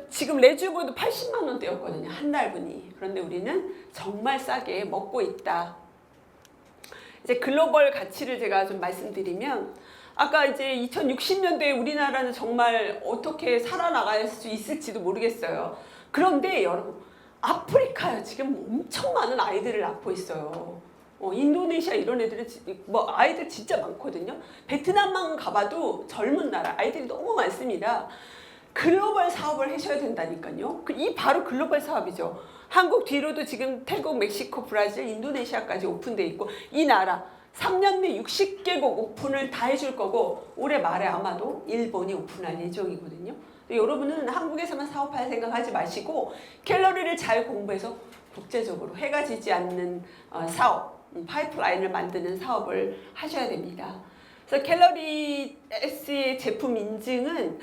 지금 레주브도 80만 원대였거든요. 한 달분이. 그런데 우리는 정말 싸게 먹고 있다. 이제 글로벌 가치를 제가 좀 말씀드리면 아까 이제 2060년대에 우리나라는 정말 어떻게 살아나갈 수 있을지도 모르겠어요. 그런데 여러분 아프리카에 지금 엄청 많은 아이들을 낳고 있어요. 인도네시아 이런 애들은 뭐 아이들 진짜 많거든요. 베트남만 가봐도 젊은 나라 아이들이 너무 많습니다. 글로벌 사업을 하셔야 된다니까요. 이 바로 글로벌 사업이죠. 한국 뒤로도 지금 태국, 멕시코, 브라질, 인도네시아까지 오픈돼 있고 이 나라 3년 내 60개국 오픈을 다 해줄 거고 올해 말에 아마도 일본이 오픈할 예정이거든요. 여러분은 한국에서만 사업할 생각하지 마시고 캘러리를 잘 공부해서 국제적으로 해가 지지 않는 사업, 파이프라인을 만드는 사업을 하셔야 됩니다. 그래서 캘러리 S의 제품 인증은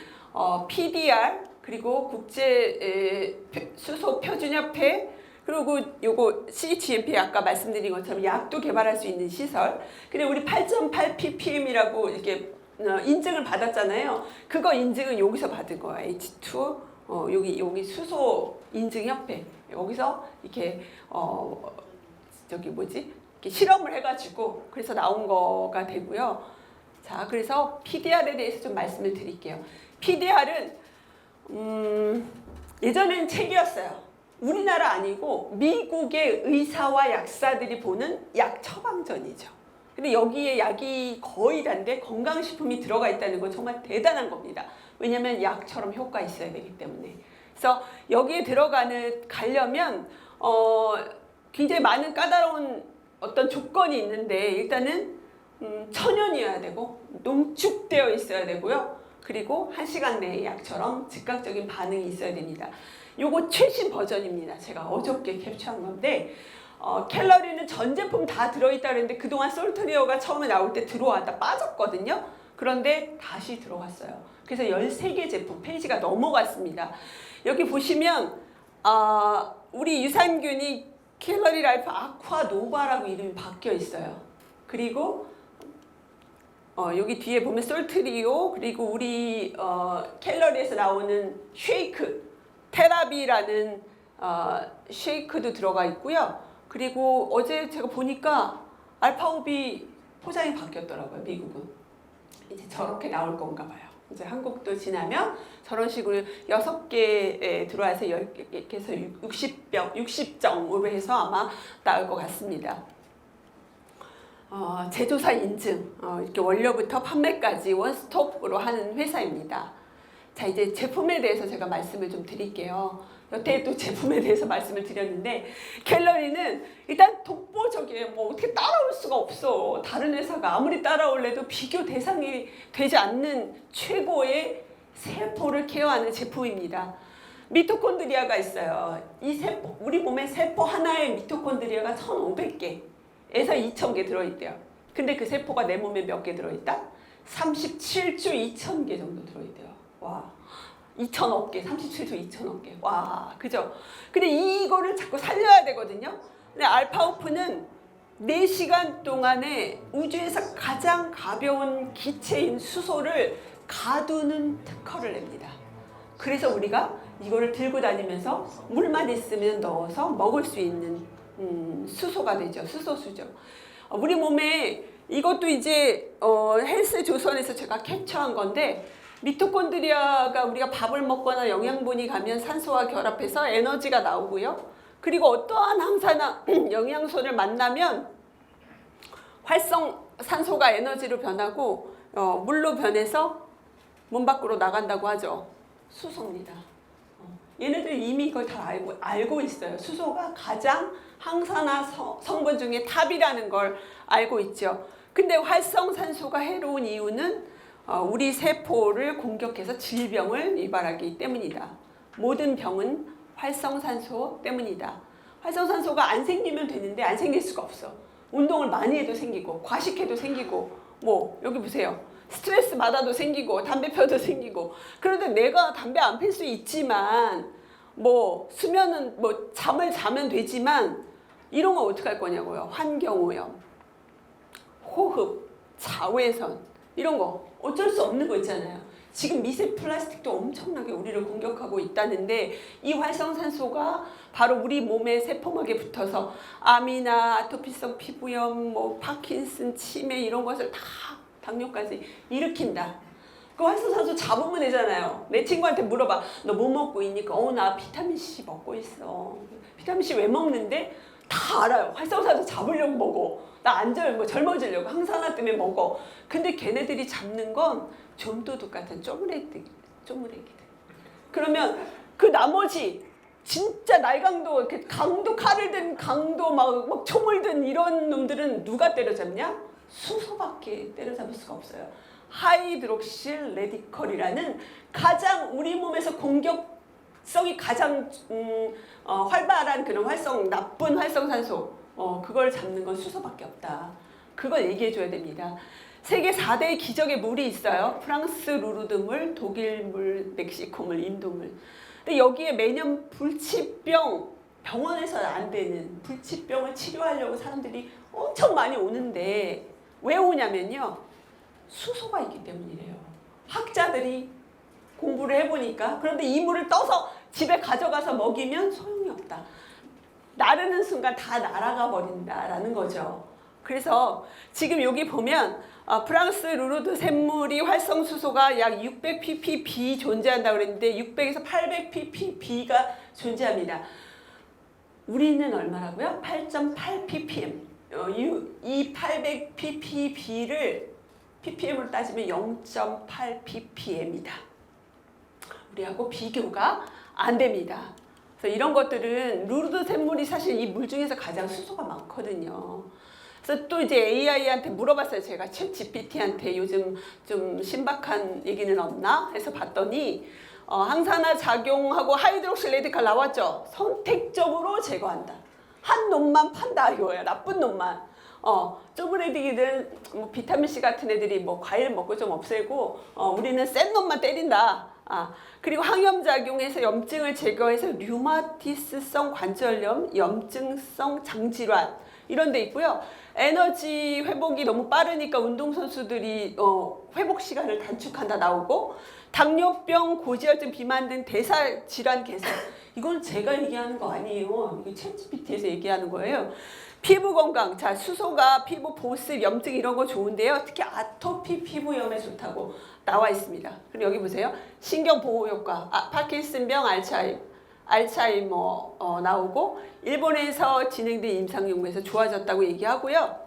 PDR 그리고 국제 수소 표준협회 그리고 요거 CGMP 아까 말씀드린 것처럼 약도 개발할 수 있는 시설 그리고 우리 8.8 ppm이라고 이렇게 인증을 받았잖아요. 그거 인증은 여기서 받은 거예요. H2 여기 수소 인증 협회 여기서 이렇게 이렇게 실험을 해가지고 그래서 나온 거가 되고요. 자, 그래서 PDR에 대해서 좀 말씀을 드릴게요. PDR은 예전엔 책이었어요. 우리나라 아니고 미국의 의사와 약사들이 보는 약 처방전이죠. 근데 여기에 약이 거의 다인데 건강식품이 들어가 있다는 건 정말 대단한 겁니다. 왜냐하면 약처럼 효과 있어야 되기 때문에. 그래서 여기에 가려면 굉장히 많은 까다로운 어떤 조건이 있는데 일단은 천연이어야 되고 농축되어 있어야 되고요. 그리고 1시간 내에 약처럼 즉각적인 반응이 있어야 됩니다. 요거 최신 버전입니다. 제가 어저께 캡처한 건데 캘러리는 전 제품 다 들어있다 그랬는데 그동안 솔트리오가 처음에 나올 때 들어왔다 빠졌거든요. 그런데 다시 들어왔어요. 그래서 13개 제품 페이지가 넘어갔습니다. 여기 보시면 우리 유산균이 캘러리 라이프 아쿠아 노바라고 이름이 바뀌어 있어요. 그리고 여기 뒤에 보면 솔트리오 그리고 우리 캘러리에서 나오는 쉐이크 테라비라는 쉐이크도 들어가 있고요. 그리고 어제 제가 보니까 알파오비 포장이 바뀌었더라고요. 미국은 이제 저렇게 나올 건가 봐요. 이제 한국도 지나면 저런 식으로 6개에 들어와서 10개에서 60정으로 해서 아마 나올 것 같습니다. 제조사 인증, 이렇게 원료부터 판매까지 원스톱으로 하는 회사입니다. 자, 이제 제품에 대해서 제가 말씀을 좀 드릴게요. 여태 또 제품에 대해서 말씀을 드렸는데 캘러리는 일단 독보적이에요. 뭐 어떻게 따라올 수가 없어. 다른 회사가 아무리 따라올래도 비교 대상이 되지 않는 최고의 세포를 케어하는 제품입니다. 미토콘드리아가 있어요. 이 세포, 우리 몸의 세포 하나에 미토콘드리아가 1,500개에서 2,000개 들어있대요. 근데 그 세포가 내 몸에 몇 개 들어있다? 37조 2,000개 정도 들어있대요. 와, 2,000억 개, 37조 2,000억 개. 와, 그죠? 근데 이거를 자꾸 살려야 되거든요. 근데 알파오프는 4시간 동안에 우주에서 가장 가벼운 기체인 수소를 가두는 특허를 냅니다. 그래서 우리가 이거를 들고 다니면서 물만 있으면 넣어서 먹을 수 있는 수소가 되죠. 수소수죠. 우리 몸에 이것도 이제 헬스 조선에서 제가 캡처한 건데 미토콘드리아가 우리가 밥을 먹거나 영양분이 가면 산소와 결합해서 에너지가 나오고요. 그리고 어떠한 항산화 영양소를 만나면 활성산소가 에너지로 변하고 물로 변해서 몸 밖으로 나간다고 하죠. 수소입니다. 얘네들 이미 이걸 다 알고 있어요. 수소가 가장 항산화 성분 중에 탑이라는 걸 알고 있죠. 근데 활성산소가 해로운 이유는 우리 세포를 공격해서 질병을 유발하기 때문이다. 모든 병은 활성산소 때문이다. 활성산소가 안 생기면 되는데 안 생길 수가 없어. 운동을 많이 해도 생기고 과식해도 생기고 뭐 여기 보세요. 스트레스 받아도 생기고 담배 펴도 생기고. 그런데 내가 담배 안 필 수 있지만 뭐 수면은 뭐 잠을 자면 되지만 이런 거 어떻게 할 거냐고요. 환경오염, 호흡, 자외선 이런 거 어쩔 수 없는 거 있잖아요. 지금 미세 플라스틱도 엄청나게 우리를 공격하고 있다는데 이 활성산소가 바로 우리 몸의 세포막에 붙어서 암이나 아토피성 피부염, 뭐 파킨슨, 치매 이런 것을 다 당뇨까지 일으킨다. 그 활성산소 잡으면 되잖아요. 내 친구한테 물어봐. 너 뭐 먹고 있니까? 나 비타민C 먹고 있어. 비타민C 왜 먹는데? 다 알아요. 활성산소 잡으려고 먹어. 나 안 젊어지려고 항산화 때문에 먹어. 근데 걔네들이 잡는 건 좀도둑 같은 쪼무레기들. 그러면 그 나머지 진짜 날강도 강도 칼을 든 강도 막 총을 든 이런 놈들은 누가 때려잡냐? 수소밖에 때려잡을 수가 없어요. 하이드록실 레디컬이라는 가장 우리 몸에서 공격성이 가장 활발한 그런 나쁜 활성산소 그걸 잡는 건 수소밖에 없다. 그걸 얘기해줘야 됩니다. 세계 4대 기적의 물이 있어요. 프랑스 루르드물, 독일물, 멕시코물, 인도물. 근데 여기에 매년 불치병, 병원에서 안 되는 불치병을 치료하려고 사람들이 엄청 많이 오는데 왜 오냐면요. 수소가 있기 때문이래요. 학자들이 공부를 해보니까. 그런데 이 물을 떠서 집에 가져가서 먹이면 소용이 없다. 나르는 순간 다 날아가 버린다라는 거죠. 그래서 지금 여기 보면 프랑스 루르드 샘물이 활성 수소가 약 600 ppb 존재한다고 그랬는데 600에서 800 ppb가 존재합니다. 우리는 얼마라고요? 8.8 ppm. 이 800 ppm으로 따지면 0.8 ppm이다. 우리하고 비교가 안 됩니다. 그래서 이런 것들은 루르드 샘물이 사실 이 물 중에서 가장 수소가 많거든요. 그래서 또 이제 AI한테 물어봤어요. 제가 챗 GPT한테 요즘 좀 신박한 얘기는 없나 해서 봤더니 항산화 작용하고 하이드록시 레디칼 나왔죠. 선택적으로 제거한다. 한 놈만 판다 이거예요. 나쁜 놈만. 쪼그레디기든 뭐 비타민 C 같은 애들이 뭐 과일 먹고 좀 없애고 우리는 센 놈만 때린다. 그리고 항염작용에서 염증을 제거해서 류마티스성 관절염, 염증성 장질환 이런 데 있고요. 에너지 회복이 너무 빠르니까 운동선수들이 회복 시간을 단축한다 나오고 당뇨병, 고지혈증, 비만 등 대사 질환 개선. 이건 제가 얘기하는 거 아니에요. 이게 챗GPT에서 얘기하는 거예요. 피부 건강. 자, 수소가 피부 보습, 염증 이런 거 좋은데요. 특히 아토피 피부염에 좋다고 나와 있습니다. 그리고 여기 보세요. 신경 보호 효과. 파킨슨병, 알츠하이머 나오고 일본에서 진행된 임상 연구에서 좋아졌다고 얘기하고요.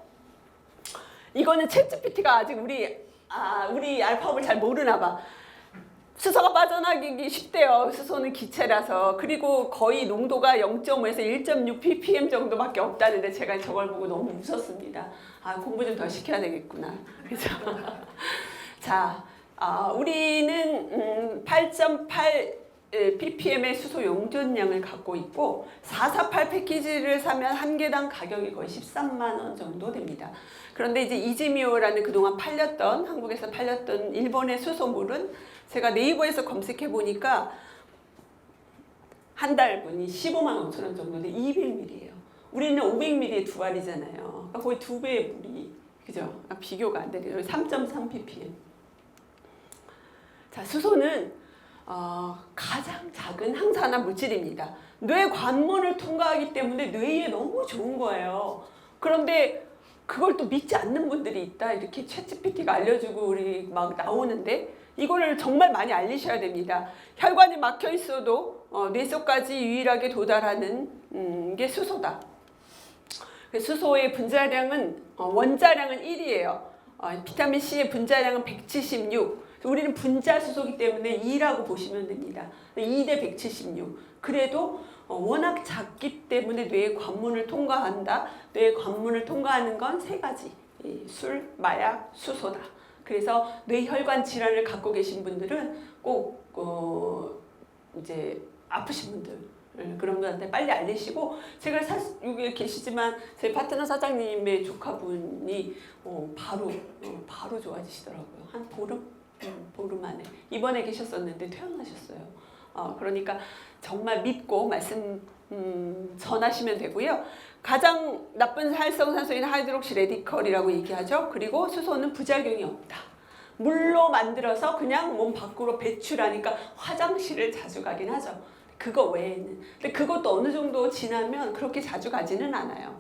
이거는 챗GPT가 아직 우리 알파업을 잘 모르나 봐. 수소가 빠져나가기 쉽대요. 수소는 기체라서. 그리고 거의 농도가 0.5에서 1.6 ppm 정도밖에 없다는데 제가 저걸 보고 너무 웃었습니다. 공부 좀 더 시켜야 되겠구나. 그죠? 자, 우리는 8.8 ppm의 수소 용존량을 갖고 있고 448 패키지를 사면 한 개당 가격이 거의 13만 원 정도 됩니다. 그런데 이제 이지미오라는 그동안 한국에서 팔렸던 일본의 수소물은 제가 네이버에서 검색해 보니까 한 달분이 15만 5천 원 정도인데 200ml예요. 우리는 500ml에 두 알이잖아요. 그러니까 거의 두 배의 물이, 그죠? 비교가 안 되네요. 3.3 ppm. 자, 수소는 가장 작은 항산화 물질입니다. 뇌 관문을 통과하기 때문에 뇌에 너무 좋은 거예요. 그런데 그걸 또 믿지 않는 분들이 있다. 이렇게 챗GPT가 알려주고 우리 막 나오는데 이거를 정말 많이 알리셔야 됩니다. 혈관이 막혀 있어도 뇌 속까지 유일하게 도달하는 게 수소다. 수소의 분자량은 원자량은 1이에요. 비타민 C의 분자량은 176. 우리는 분자 수소이기 때문에 2라고 보시면 됩니다. 2대 176. 그래도 워낙 작기 때문에 뇌의 관문을 통과한다. 뇌의 관문을 통과하는 건 세 가지. 술, 마약, 수소다. 그래서 뇌혈관 질환을 갖고 계신 분들은 꼭 이제 아프신 분들 그런 분한테 빨리 알리시고, 제가 사실 여기 계시지만 제 파트너 사장님의 조카분이 바로 좋아지시더라고요. 한 보름 만에 입원해 계셨었는데 퇴원하셨어요. 그러니까 정말 믿고 말씀 전하시면 되고요. 가장 나쁜 활성산소인 하이드록시 레디컬이라고 얘기하죠. 그리고 수소는 부작용이 없다. 물로 만들어서 그냥 몸 밖으로 배출하니까 화장실을 자주 가긴 하죠. 그거 외에는. 근데 그것도 어느 정도 지나면 그렇게 자주 가지는 않아요.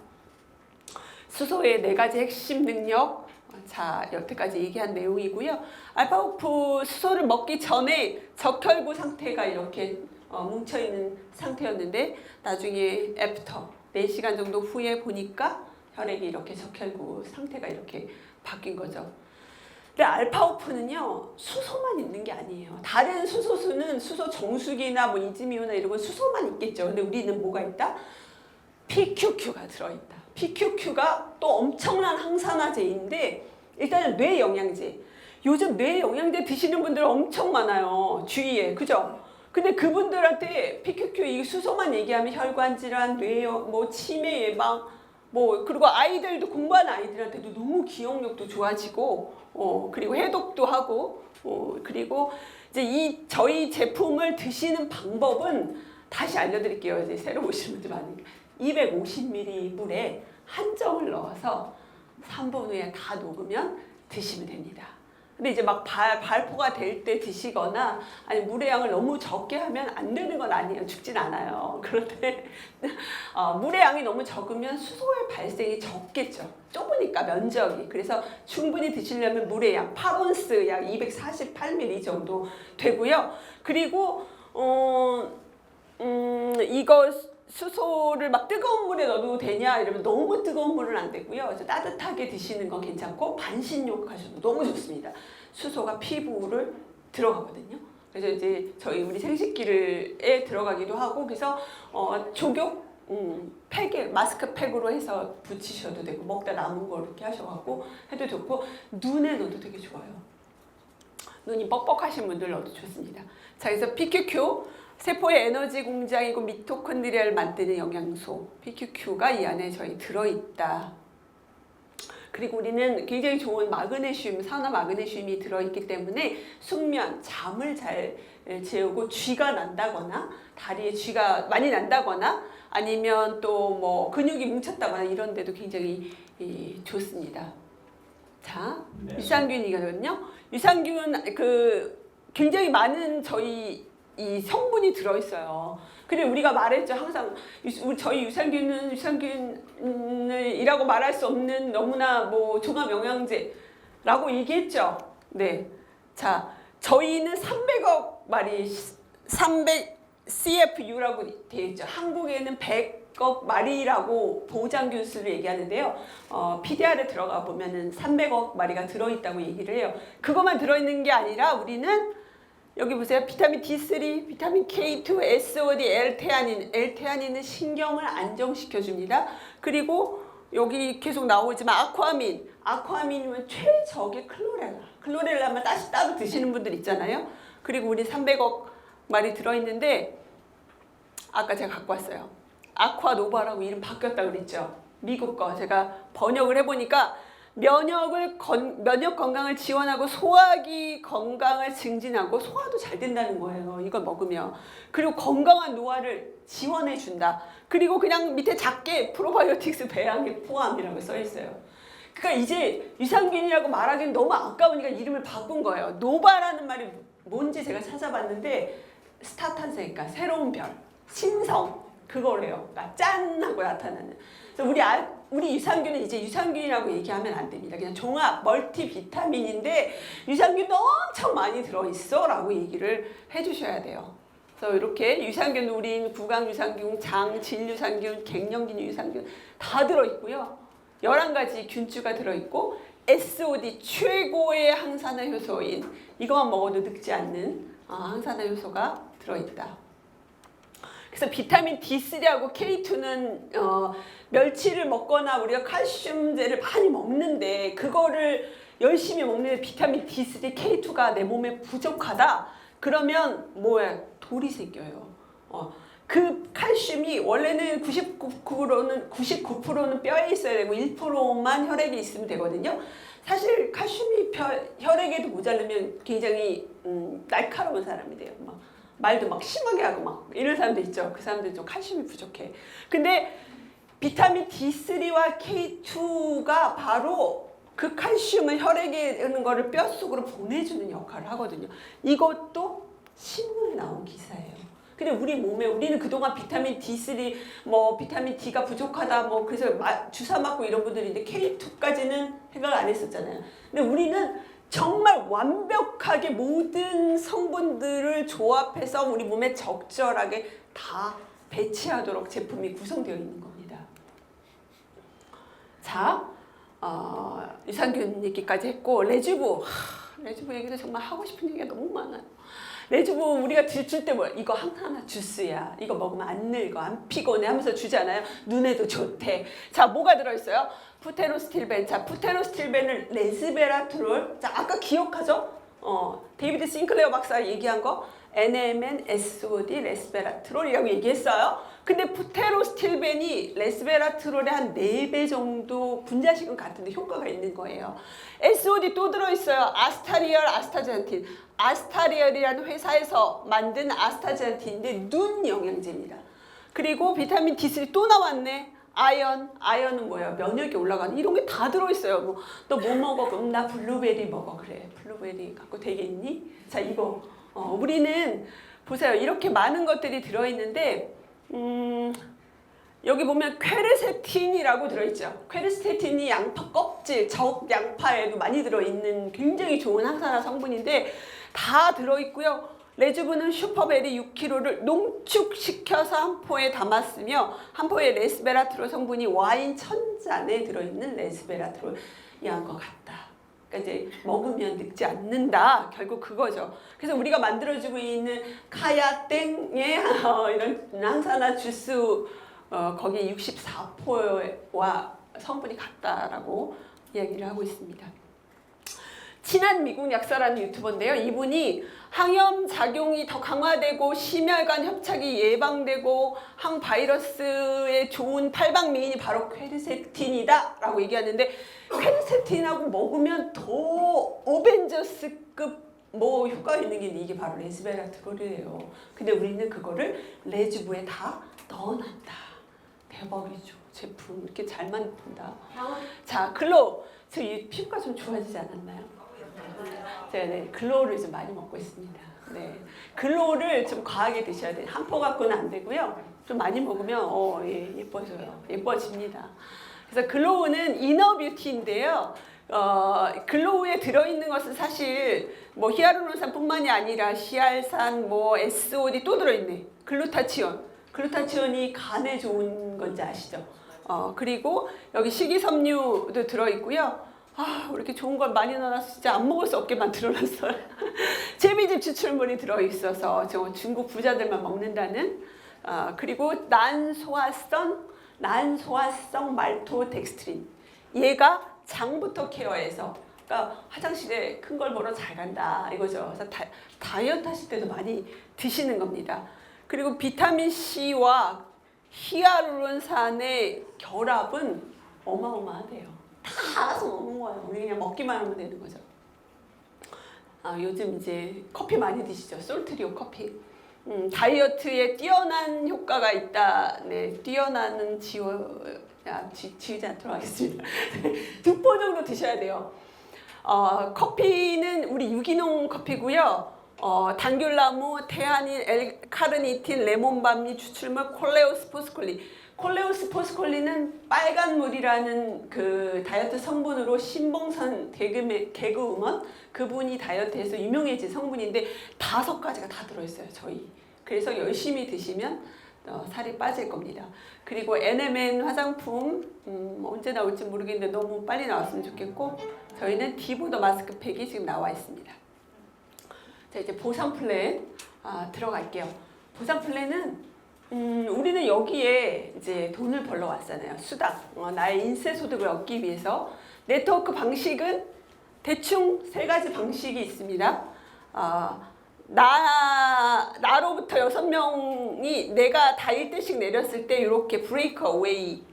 수소의 4가지 핵심 능력. 자, 여태까지 얘기한 내용이고요. 알파오프 수소를 먹기 전에 적혈구 상태가 이렇게 뭉쳐있는 상태였는데 나중에 애프터 4시간 정도 후에 보니까 혈액이 이렇게 적혈구 상태가 이렇게 바뀐 거죠. 근데 알파오프는요, 수소만 있는 게 아니에요. 다른 수소수는 수소 정수기나 뭐 이지미오나 이런 건 수소만 있겠죠. 근데 우리는 뭐가 있다? PQQ가 들어있다. PQQ가 또 엄청난 항산화제인데 일단은 뇌 영양제. 요즘 뇌 영양제 드시는 분들 엄청 많아요. 주위에. 그죠? 근데 그분들한테 PQQ 이 수소만 얘기하면 혈관 질환, 뇌 뭐 치매 예방 그리고 아이들도 공부하는 아이들한테도 너무 기억력도 좋아지고 그리고 해독도 하고 그리고 이제 저희 제품을 드시는 방법은 다시 알려드릴게요. 이제 새로 오시는 분들 많으니까 250ml 물에 한 정을 넣어서 3분 후에 다 녹으면 드시면 됩니다. 근데 이제 막 발포가 될 때 드시거나 아니 물의 양을 너무 적게 하면 안 되는 건 아니에요. 죽진 않아요. 그런데 물의 양이 너무 적으면 수소의 발생이 적겠죠. 좁으니까 면적이. 그래서 충분히 드시려면 물의 양 8온스 약 248ml 정도 되고요. 그리고 이거 수소를 막 뜨거운 물에 넣어도 되냐 이러면 너무 뜨거운 물은 안 되고요. 그래서 따뜻하게 드시는 건 괜찮고 반신욕 하셔도 너무 좋습니다. 수소가 피부를 들어가거든요. 그래서 이제 우리 생식기에 들어가기도 하고 그래서 족욕 팩에 마스크팩으로 해서 붙이셔도 되고 먹다 남은 거 이렇게 하셔갖고 해도 좋고 눈에 넣어도 되게 좋아요. 눈이 뻑뻑하신 분들 넣어도 좋습니다. 자, 그래서 PQQ 세포의 에너지 공장이고 미토콘드리아를 만드는 영양소 PQQ가 이 안에 들어있다. 그리고 우리는 굉장히 좋은 마그네슘, 산화 마그네슘이 들어있기 때문에 숙면, 잠을 잘 재우고 쥐가 난다거나 다리에 쥐가 많이 난다거나 아니면 또 뭐 근육이 뭉쳤다거나 이런 데도 굉장히 좋습니다. 자, 유산균이거든요. 유산균 굉장히 많은 이 성분이 들어있어요. 근데 우리가 말했죠. 항상 저희 유산균은 유산균이라고 말할 수 없는 너무나 뭐 종합 영양제라고 얘기했죠. 네. 자, 저희는 300억 마리 300 CFU라고 되어 있죠. 한국에는 100억 마리라고 보장균 수를 얘기하는데요. PDR에 들어가 보면은 300억 마리가 들어있다고 얘기를 해요. 그것만 들어있는 게 아니라 우리는 여기 보세요. 비타민 D3, 비타민 K2, SOD, L테아닌은 신경을 안정시켜줍니다. 그리고 여기 계속 나오지만 아쿠아민이면 최적의 클로렐라만 따로 드시는 분들 있잖아요. 그리고 우리 300억 마리 들어있는데 아까 제가 갖고 왔어요. 아쿠아노바라고 이름 바뀌었다고 그랬죠. 미국 거 제가 번역을 해보니까 면역 건강을 지원하고 소화기 건강을 증진하고 소화도 잘 된다는 거예요. 이걸 먹으면. 그리고 건강한 노화를 지원해 준다. 그리고 그냥 밑에 작게 프로바이오틱스 배양액 포함이라고 써 있어요. 그러니까 이제 유산균이라고 말하기는 너무 아까우니까 이름을 바꾼 거예요. 노바라는 말이 뭔지 제가 찾아봤는데 스타탄생, 그러니까 새로운 별, 신성 그거래요. 그러니까 짠 하고 나타나는. 그래서 우리 유산균은 이제 유산균이라고 얘기하면 안 됩니다. 그냥 종합 멀티비타민인데 유산균도 엄청 많이 들어있어 라고 얘기를 해주셔야 돼요. 그래서 이렇게 유산균, 우린 구강 유산균, 장, 질 유산균, 갱년기 유산균 다 들어있고요. 11가지 균주가 들어있고 SOD 최고의 항산화 효소인 이것만 먹어도 늙지 않는 항산화 효소가 들어있다. 그래서 비타민 D3하고 K2는 멸치를 먹거나 우리가 칼슘제를 많이 먹는데 그거를 열심히 먹는데 비타민 D3, K2가 내 몸에 부족하다. 그러면 뭐야? 돌이 생겨요. 그 칼슘이 원래는 99%는 뼈에 있어야 되고 1%만 혈액에 있으면 되거든요. 사실 칼슘이 혈액에도 모자르면 굉장히 날카로운 사람이 돼요. 말도 막 심하게 하고 막 이런 사람들 있죠. 그 사람들 좀 칼슘이 부족해. 근데 비타민 D3와 K2가 바로 그 칼슘을 혈액에 있는 거를 뼈 속으로 보내주는 역할을 하거든요. 이것도 신문에 나온 기사예요. 근데 우리는 그동안 비타민 D3, 비타민 D가 부족하다, 그래서 주사 맞고 이런 분들인데 K2까지는 생각 안 했었잖아요. 근데 우리는 정말 완벽하게 모든 성분들을 조합해서 우리 몸에 적절하게 다 배치하도록 제품이 구성되어 있는 겁니다. 자, 유산균 얘기까지 했고 레주브 얘기도 정말 하고 싶은 얘기가 너무 많아요. 레주브 우리가 줄 때 뭐야? 이거 하나하나 주스야. 이거 먹으면 안 늙어, 안 피곤해 하면서 주잖아요. 눈에도 좋대. 자, 뭐가 들어있어요? 푸테노스틸벤. 자, 푸테노스틸벤은 레스베라트롤. 자, 아까 기억하죠? 데이비드 싱클레어 박사가 얘기한 거 NMN, SOD, 레스베라트롤이라고 얘기했어요. 근데 푸테노스틸벤이 레스베라트롤의 한 4배 정도 분자식은 같은데 효과가 있는 거예요. SOD 또 들어있어요. 아스타리얼, 아스타젠틴. 아스타리얼이라는 회사에서 만든 아스타젠틴인데 눈 영양제입니다. 그리고 비타민 D3 또 나왔네. 아연은 뭐야? 면역이 올라가는 이런 게 다 들어있어요. 뭐, 너 뭐 먹어? 그럼 나 블루베리 먹어. 그래. 블루베리 갖고 되겠니? 자, 이거. 우리는 보세요. 이렇게 많은 것들이 들어있는데, 여기 보면 퀘르세틴이라고 들어있죠. 퀘르세틴이 양파 껍질, 적 양파에도 많이 들어있는 굉장히 좋은 항산화 성분인데 다 들어있고요. 레주브는 슈퍼베리 6kg를 농축시켜서 한 포에 담았으며 한 포에 레스베라트롤 성분이 와인 1000잔에 들어있는 레스베라트롤 양과 같다. 그러니까 이제 먹으면 늙지 않는다. 결국 그거죠. 그래서 우리가 만들어주고 있는 카야땡의 이런 항산화 주스 거기에 64포와 성분이 같다라고 이야기를 하고 있습니다. 친한 미국 약사라는 유튜버인데요. 이분이 항염 작용이 더 강화되고 심혈관 협착이 예방되고 항바이러스에 좋은 팔방미인이 바로 퀘르세틴이다 라고 얘기하는데 퀘르세틴하고 먹으면 더 어벤져스급 뭐 효과가 있는 게 이게 바로 레스베라트롤이에요. 근데 우리는 그거를 레주브에 다 넣어놨다. 대박이죠. 제품 이렇게 잘 만든다. 자, 글로우. 저 이 피부가 좀 좋아지지 않았나요? 네, 글로우를 좀 많이 먹고 있습니다. 네, 글로우를 좀 과하게 드셔야 돼요. 한 포 갖고는 안 되고요. 좀 많이 먹으면 예뻐져요. 예뻐집니다. 그래서 글로우는 이너뷰티인데요. 글로우에 들어있는 것은 사실 뭐 히아루론산뿐만이 아니라 히알산, 뭐 SOD 또 들어있네. 글루타치온이 간에 좋은 건지 아시죠? 그리고 여기 식이섬유도 들어있고요. 왜 이렇게 좋은 걸 많이 넣어놔서 진짜 안 먹을 수 없게 만들어놨어요. 재미집 추출물이 들어있어서 저 중국 부자들만 먹는다는. 그리고 난소화성 말토덱스트린. 얘가 장부터 케어해서, 그러니까 화장실에 큰 걸 보러 잘 간다 이거죠. 그래서 다이어트 하실 때도 많이 드시는 겁니다. 그리고 비타민 C와 히알루론산의 결합은 어마어마하대요. 다 알아서 먹는 거예요. 우리 그냥 먹기만 하면 되는 거죠. 요즘 이제 커피 많이 드시죠. 솔트리오 커피. 다이어트에 뛰어난 효과가 있다. 네, 뛰어나는 지우지 않도록 하겠습니다. 2포 정도 드셔야 돼요. 커피는 우리 유기농 커피고요. 당귤나무, 태아닌, L-카르니틴, 레몬밤미 추출물, 콜레오스포스콜린은 빨간 물이라는 그 다이어트 성분으로 신봉선 개그우먼 그분이 다이어트에서 유명해진 성분인데 5가지가 다 들어있어요. 저희. 그래서 열심히 드시면 살이 빠질 겁니다. 그리고 NMN 화장품 언제 나올지 모르겠는데 너무 빨리 나왔으면 좋겠고 저희는 디보더 마스크팩이 지금 나와 있습니다. 자, 이제 보상 플랜 들어갈게요. 보상 플랜은 우리는 여기에 이제 돈을 벌러 왔잖아요. 수당. 나의 인세 소득을 얻기 위해서. 네트워크 방식은 대충 3가지 방식이 있습니다. 나로부터 6명이 내가 다 1대씩 내렸을 때 이렇게 브레이크 어웨이,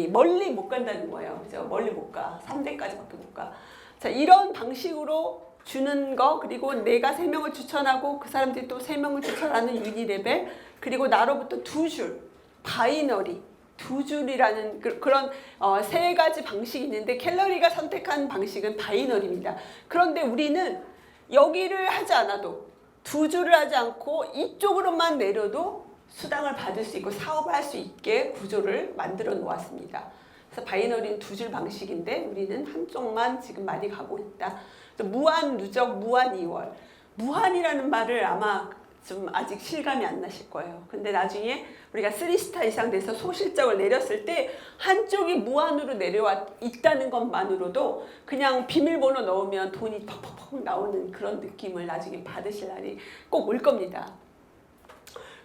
멀리 못 간다는 거예요. 그죠? 멀리 못 가. 3대까지밖에 못 가. 자, 이런 방식으로 주는 거, 그리고 내가 3명을 추천하고 그 사람들이 또 3명을 추천하는 유니레벨, 그리고 나로부터 2줄, 바이너리, 2줄이라는 그런 3가지 방식이 있는데 켈러리가 선택한 방식은 바이너리입니다. 그런데 우리는 여기를 하지 않아도 2줄을 하지 않고 이쪽으로만 내려도 수당을 받을 수 있고 사업을 할 수 있게 구조를 만들어 놓았습니다. 그래서 바이너리는 2줄 방식인데 우리는 한쪽만 지금 많이 가고 있다. 무한 누적, 무한 2월. 무한이라는 말을 아마 좀 아직 실감이 안 나실 거예요. 근데 나중에 우리가 3스타 이상 돼서 소실적을 내렸을 때 한쪽이 무한으로 내려와 있다는 것만으로도 그냥 비밀번호 넣으면 돈이 퍽퍽퍽 나오는 그런 느낌을 나중에 받으실 날이 꼭 올 겁니다.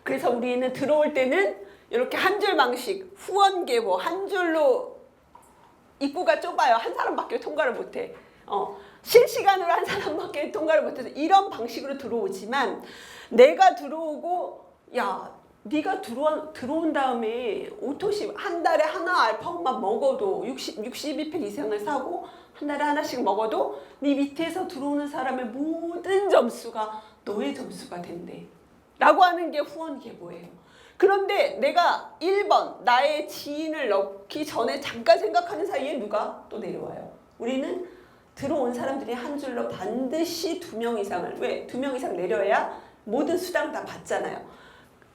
그래서 우리는 들어올 때는 이렇게 한 줄 방식, 후원 계보 한 줄로 입구가 좁아요. 한 사람밖에 통과를 못해. 실시간으로 한 사람밖에 통과를 못해서 이런 방식으로 들어오지만 내가 들어오고 네가 들어온 다음에 오토십 한 달에 하나 알파고만 먹어도 62팩 이상을 사고 한 달에 하나씩 먹어도 네 밑에서 들어오는 사람의 모든 점수가 너의 점수가 된대 라고 하는 게 후원 계보예요. 그런데 내가 1번 나의 지인을 넣기 전에 잠깐 생각하는 사이에 누가 또 내려와요. 우리는 들어온 사람들이 한 줄로 반드시 2명 이상을, 왜? 2명 이상 내려야 모든 수당 다 받잖아요.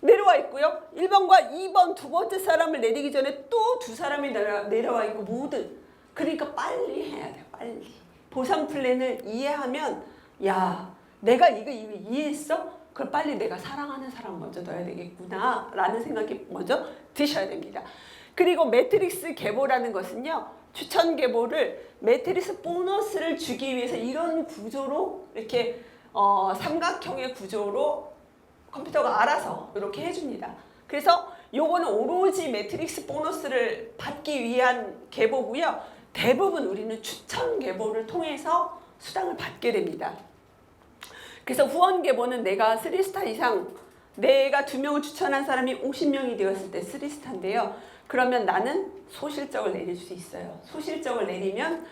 내려와 있고요. 1번과 2번 두 번째 사람을 내리기 전에 또 2사람이 내려와 있고 모든. 그러니까 빨리 해야 돼요. 빨리. 보상 플랜을 이해하면 야 내가 이거 이해했어? 그럼 빨리 내가 사랑하는 사람 먼저 넣어야 되겠구나 라는 생각이 먼저 드셔야 됩니다. 그리고 매트릭스 계보라는 것은요. 추천 계보를 매트릭스 보너스를 주기 위해서 이런 구조로 이렇게 삼각형의 구조로 컴퓨터가 알아서 이렇게 해줍니다. 그래서 요거는 오로지 매트릭스 보너스를 받기 위한 계보고요. 대부분 우리는 추천 계보를 통해서 수당을 받게 됩니다. 그래서 후원 계보는 내가 3스타 이상, 내가 2명을 추천한 사람이 50명이 되었을 때 3스타인데요. 그러면 나는 소실적을 내릴 수 있어요. 소실적을 내리면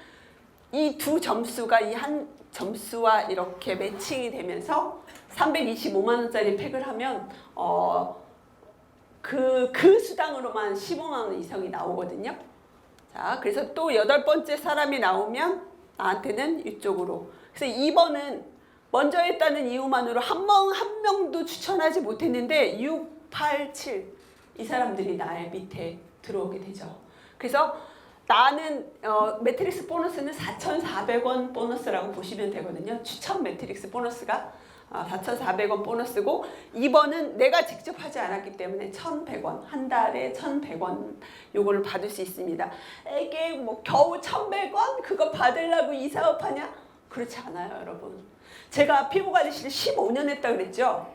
이 두 점수가 이 한 점수와 이렇게 매칭이 되면서 325만 원짜리 팩을 하면 그 수당으로만 15만 원 이상이 나오거든요. 자, 그래서 또 8번째 사람이 나오면 나한테는 이쪽으로. 그래서 2번은 먼저 했다는 이유만으로 한 명도 추천하지 못했는데 6, 8, 7 이 사람들이 나의 밑에 들어오게 되죠. 그래서 나는 매트릭스 보너스는 4,400원 보너스라고 보시면 되거든요. 추천 매트릭스 보너스가 4,400원 보너스고 2번은 내가 직접 하지 않았기 때문에 1,100원 한 달에 1,100원 요거를 받을 수 있습니다. 이게 뭐 겨우 1,100원 그거 받으려고 이 사업하냐? 그렇지 않아요, 여러분. 제가 피부관리실을 15년 했다 그랬죠.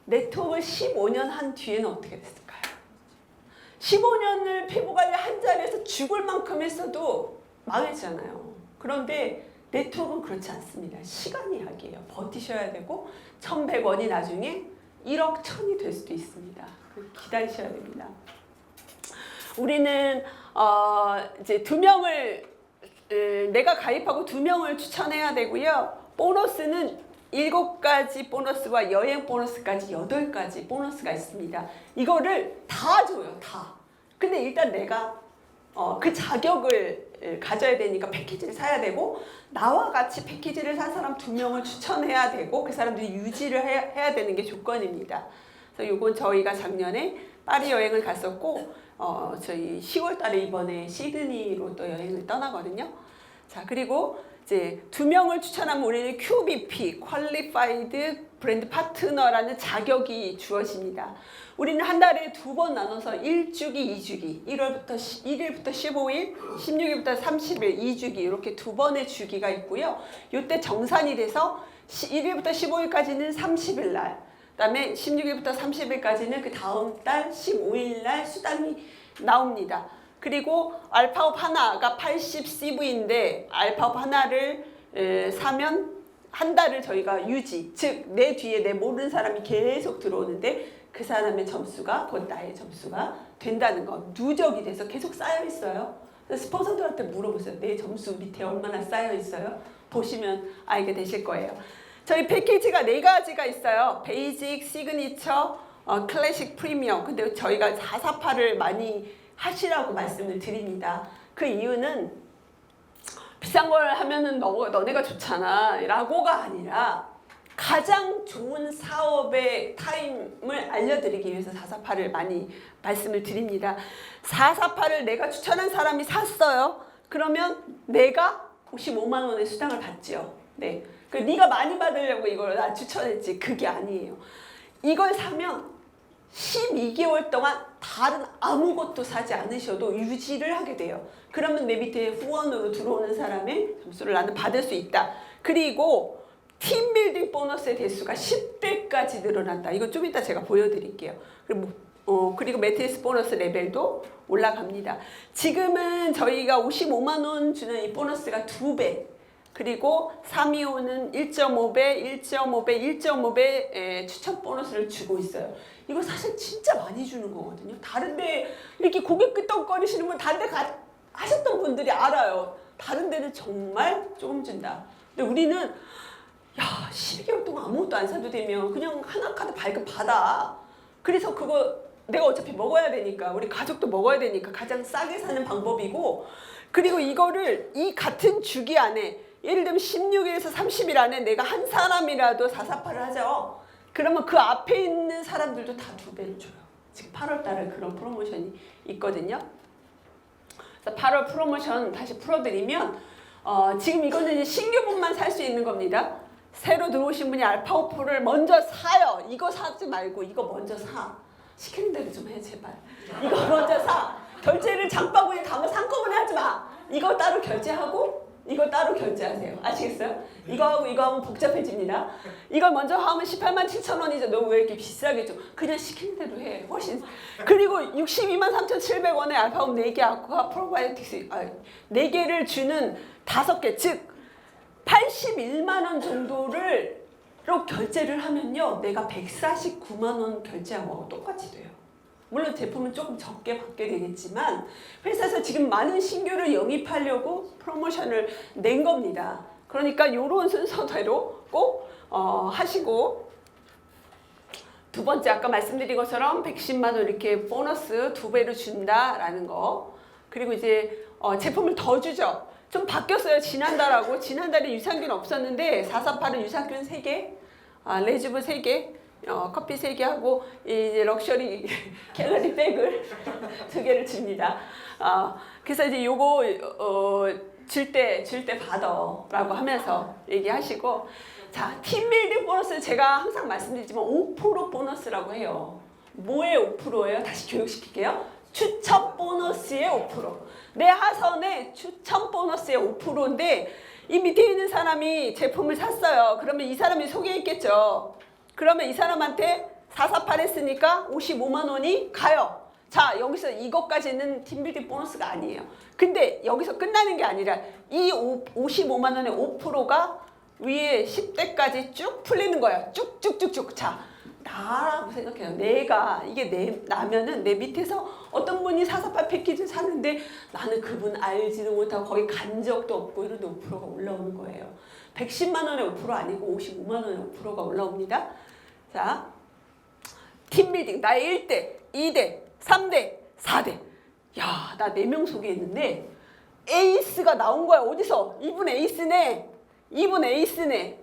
네트워크를 15년 한 뒤에는 어떻게 됐을까요? 15년을 피부관리 한 자리에서 죽을 만큼 했어도 망했잖아요. 그런데 네트워크는 그렇지 않습니다. 시간이 약이에요. 버티셔야 되고 1,100원이 나중에 1억 1,000이 될 수도 있습니다. 기다리셔야 됩니다. 우리는 이제 2명을 내가 가입하고 2명을 추천해야 되고요. 보너스는 7가지 보너스와 여행 보너스까지 8가지 보너스가 있습니다. 이거를 다 줘요. 다. 근데 일단 내가 그 자격을 가져야 되니까 패키지를 사야 되고 나와 같이 패키지를 산 사람 2명을 추천해야 되고 그 사람들이 유지를 해야 되는 게 조건입니다. 그래서 이건 저희가 작년에 파리 여행을 갔었고 저희 10월 달에 이번에 시드니로 또 여행을 떠나거든요. 자, 그리고 이제 2명을 추천하면 우리는 QBP, Qualified 브랜드 파트너라는 자격이 주어집니다. 우리는 한 달에 2번 나눠서 1주기, 2주기, 1일부터 15일, 16일부터 30일, 2주기 이렇게 2번의 주기가 있고요. 이때 정산이 돼서 1일부터 15일까지는 30일 날, 그다음에 16일부터 30일까지는 그 다음 달 15일 날 수당이 나옵니다. 그리고 알파업 하나가 80CV인데 알파업 하나를 사면 한 달을 저희가 유지, 즉 내 뒤에 내 모르는 사람이 계속 들어오는데 그 사람의 점수가 곧 나의 점수가 된다는 거. 누적이 돼서 계속 쌓여 있어요. 스폰서들한테 물어보세요. 내 점수 밑에 얼마나 쌓여 있어요? 보시면 알게 되실 거예요. 저희 패키지가 4가지가 있어요. 베이직, 시그니처, 클래식, 프리미엄. 근데 저희가 448을 많이 하시라고 말씀을 드립니다. 그 이유는 비싼 걸 하면은 너네가 좋잖아 라고가 아니라 가장 좋은 사업의 타임을 알려드리기 위해서 448을 많이 말씀을 드립니다. 448을 내가 추천한 사람이 샀어요. 그러면 내가 55만 원의 수당을 받지요. 네. 네가 많이 받으려고 이걸 나 추천했지. 그게 아니에요. 이걸 사면 12개월 동안 다른 아무것도 사지 않으셔도 유지를 하게 돼요. 그러면 내 밑에 후원으로 들어오는 사람의 점수를 나는 받을 수 있다. 그리고 팀빌딩 보너스의 대수가 10배까지 늘어난다. 이거 좀 이따 제가 보여드릴게요. 그리고 매트리스 보너스 레벨도 올라갑니다. 지금은 저희가 55만 원 주는 이 보너스가 2배. 그리고 325는 1.5배, 1.5배, 1.5배 추천 보너스를 주고 있어요. 이거 사실 진짜 많이 주는 거거든요. 다른데 이렇게 고개 끄덕거리시는 분 다른데 하셨던 분들이 알아요. 다른 데는 정말 조금 준다. 근데 우리는 야 12개월 동안 아무것도 안 사도 되면 그냥 하나 카드 발급 받아. 그래서 그거 내가 어차피 먹어야 되니까 우리 가족도 먹어야 되니까 가장 싸게 사는 방법이고 그리고 이거를 이 같은 주기 안에 예를 들면 16일에서 30일 안에 내가 한 사람이라도 448을 하죠. 그러면 그 앞에 있는 사람들도 다 2배를 줘요. 지금 8월 달에 그런 프로모션이 있거든요. 그래서 8월 프로모션 다시 풀어드리면 지금 이거는 이제 신규분만 살 수 있는 겁니다. 새로 들어오신 분이 알파오프를 먼저 사요. 이거 사지 말고 이거 먼저 사. 시키는 대로 좀 해 제발. 이거 먼저 사. 결제를 장바구니에 담아서 한꺼번에 하지 마. 이거 따로 결제하고 이거 따로 결제하세요. 아시겠어요? 이거 하고 이거 하면 복잡해집니다. 이걸 먼저 하면 18만 7천 원이죠. 너 왜 이렇게 비싸게 줘? 그냥 시키는 대로 해. 훨씬. 그리고 62만 3,700원에 알파홈 4개 아쿠아 프로바이오틱스 4개를 주는 5개 즉 81만 원 정도를 로 결제를 하면요. 내가 149만 원 결제하고 똑같이 돼요. 물론 제품은 조금 적게 받게 되겠지만 회사에서 지금 많은 신규를 영입하려고 프로모션을 낸 겁니다. 그러니까 이런 순서대로 꼭 하시고 두 번째 아까 말씀드린 것처럼 110만 원 이렇게 보너스 2배로 준다라는 거 그리고 이제 제품을 더 주죠. 좀 바뀌었어요. 지난달하고 지난달에 유산균 없었는데 448은 유산균 3개 레주브 3개 커피 3개 하고 이제 럭셔리 캘러리 백을 2개를 줍니다. 그래서 이제 요거 줄 때 받아라고 하면서 얘기하시고 자 팀빌딩 보너스 제가 항상 말씀드리지만 5% 보너스라고 해요. 뭐의 5%예요? 다시 교육시킬게요. 추천 보너스의 5%. 내 하선의 추천 보너스의 5%인데 이 밑에 있는 사람이 제품을 샀어요. 그러면 이 사람이 소개했겠죠. 그러면 이 사람한테 448 했으니까 55만 원이 가요. 자, 여기서 이것까지는 팀빌딩 보너스가 아니에요. 근데 여기서 끝나는 게 아니라 이 55만 원의 5%가 위에 10대까지 쭉 풀리는 거예요. 쭉쭉쭉쭉. 자, 나라고 생각해요. 내가 이게 나면은 내 밑에서 어떤 분이 448 패키지를 사는데 나는 그분 알지도 못하고 거기 간 적도 없고 이런데 5%가 올라오는 거예요. 110만 원의 5% 아니고 55만 원의 5%가 올라옵니다. 자, 팀빌딩 나의 1대, 2대, 3대, 4대. 야, 나 4명 소개했는데 에이스가 나온 거야. 어디서? 이분 에이스네. 이분 에이스네.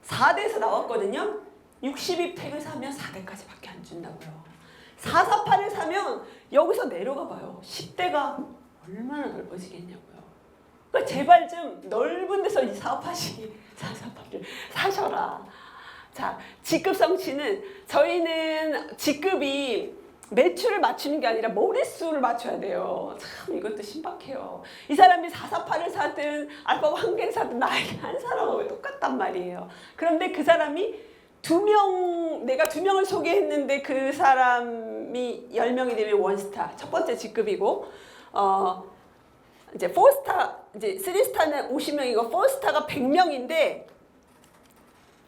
4대에서 나왔거든요. 62팩을 사면 4대까지 밖에 안 준다고요. 448을 사면 여기서 내려가 봐요. 10대가 얼마나 넓어지겠냐고요. 그러니까 제발 좀 넓은 데서 이 448을 사셔라. 자, 직급 성취는 저희는 직급이 매출을 맞추는 게 아니라 머릿수를 맞춰야 돼요. 참 이것도 신박해요. 이 사람이 448을 사든 알파고 1개를 사든 나에게 한 사람하고 똑같단 말이에요. 그런데 그 사람이 내가 2명을 소개했는데 그 사람이 10명이 되면 원스타 첫 번째 직급이고 이제 4스타 이제 3스타는 50명이고 4스타가 100명인데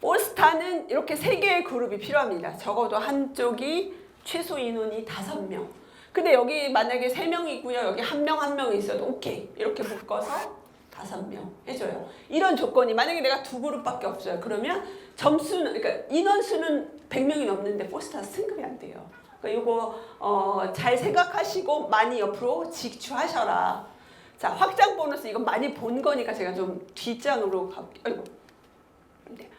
4스타는 이렇게 3개의 그룹이 필요합니다. 적어도 한쪽이 최소 인원이 5명. 근데 여기 만약에 3명이고요. 여기 1명 1명이 있어도 오케이. 이렇게 묶어서 5명 해줘요. 이런 조건이 만약에 내가 2그룹밖에 없어요. 그러면 점수는 그러니까 인원수는 100명이 넘는데 4스타 승급이 안 돼요. 그러니까 이거 잘 생각하시고 많이 옆으로 직주하셔라. 자, 확장 보너스 이건 많이 본 거니까 제가 좀 뒷장으로 가볼게요. 아이고. 네.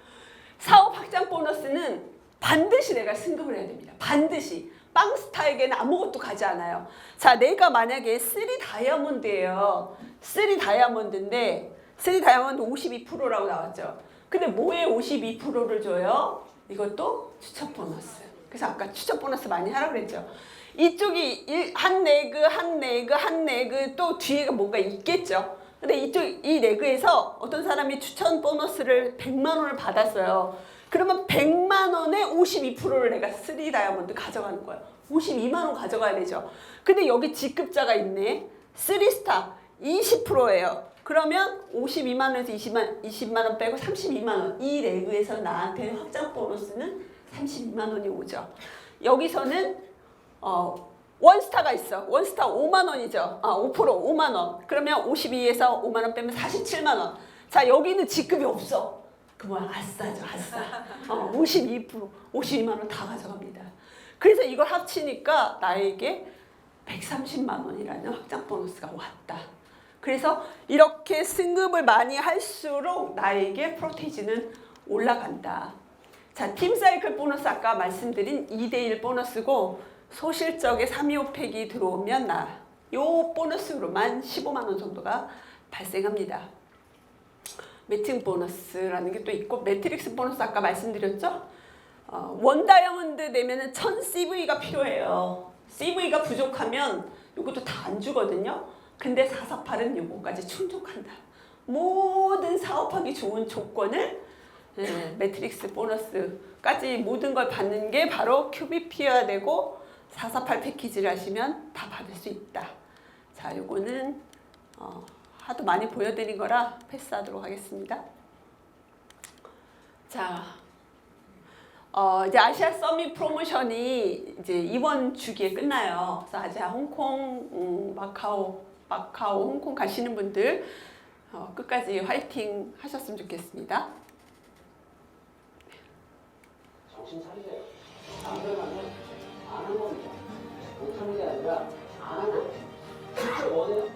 사업 확장 보너스는 반드시 내가 승급을 해야 됩니다. 반드시. 빵스타에게는 아무것도 가지 않아요. 자, 내가 만약에 3다이아몬드예요. 3다이아몬드인데 3다이아몬드 52%라고 나왔죠. 근데 뭐에 52%를 줘요? 이것도 추천 보너스. 그래서 아까 추천 보너스 많이 하라고 그랬죠. 이쪽이 한 레그 또 뒤에 뭔가 있겠죠. 근데 이 레그에서 어떤 사람이 추천 보너스를 100만 원을 받았어요. 그러면 100만 원에 52%를 내가 3다이아몬드 가져가는 거야. 52만 원 가져가야 되죠. 근데 여기 직급자가 있네. 3스타 20%예요. 그러면 52만 원에서 20만 원 빼고 32만 원. 이 레그에서 나한테 확장 보너스는 32만 원이 오죠. 여기서는 원스타가 있어. 원스타 5만 원이죠. 5% 5만 원. 그러면 52에서 5만 원 빼면 47만 원. 자, 여기는 직급이 없어. 그 뭐야, 아싸죠, 아싸. 52%, 52만 원 다 가져갑니다. 그래서 이걸 합치니까 나에게 130만 원이라는 확장 보너스가 왔다. 그래서 이렇게 승급을 많이 할수록 나에게 프로테이지는 올라간다. 자, 팀 사이클 보너스 아까 말씀드린 2대1 보너스고 소실적에 325팩이 들어오면 요 보너스로만 15만 원 정도가 발생합니다. 매칭 보너스라는 게 또 있고 매트릭스 보너스 아까 말씀드렸죠? 원 다이아몬드 내면은 1000 CV가 필요해요. CV가 부족하면 이것도 다 안 주거든요. 근데 448은 요거까지 충족한다. 모든 사업하기 좋은 조건을 매트릭스 보너스까지 모든 걸 받는 게 바로 QBP여야 되고 448 패키지를 하시면 다 받을 수 있다. 자, 요거는 하도 많이 보여드린 거라 패스하도록 하겠습니다. 자, 이제 아시아 서밋 프로모션이 이제 이번 주기에 끝나요. 그래서 아시아 홍콩, 마카오, 홍콩 가시는 분들 끝까지 화이팅 하셨으면 좋겠습니다. 정신 차리세요. 남들하면 아는 겁니다. 못하는 게 아니라 아는 거예요. 진짜 원해요?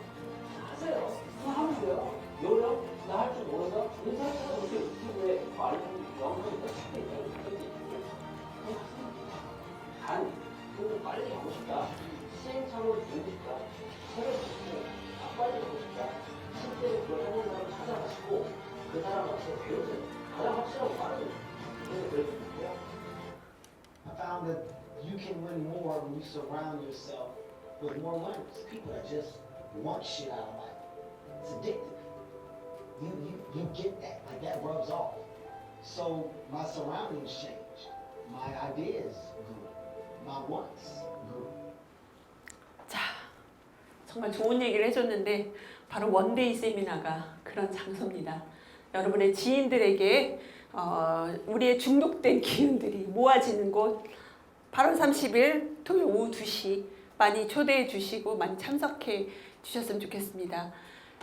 하세요. 그럼 하면 돼요. 요령? 나 할 줄 모른다? 인사해서 이렇게 유튜브에 많은 영상이 찾고 있잖아요. 단, 좀 빨리 가고 싶다. 시행착오를 줄이고 싶다. 새로 듣고, 빨리 가고 싶다. 실제로 그걸 해본 사람을 찾아가시고, 그 사람한테 배우세요. 가장 확실하고 빠르게. 그래서 그럴 수 있고요. I found that you can win more when you surround yourself with more winners. People that just want shit out of life. It's addictive. You get that. Like that rubs off. So my surroundings changed. My ideas grew. My wants grew. 자, 정말 좋은 얘기를 해줬는데 바로 원데이 세미나가 그런 장소입니다. 여러분의 지인들에게 우리의 중독된 기운들이 모아지는 곳 8월 30일 토요일 오후 2시 많이 초대해 주시고 많이 참석해 주셨으면 좋겠습니다.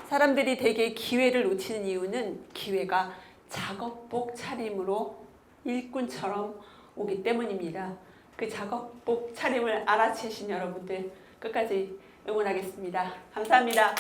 사람들이 대개 기회를 놓치는 이유는 기회가 작업복 차림으로 일꾼처럼 오기 때문입니다. 그 작업복 차림을 알아채신 여러분들 끝까지 응원하겠습니다. 감사합니다.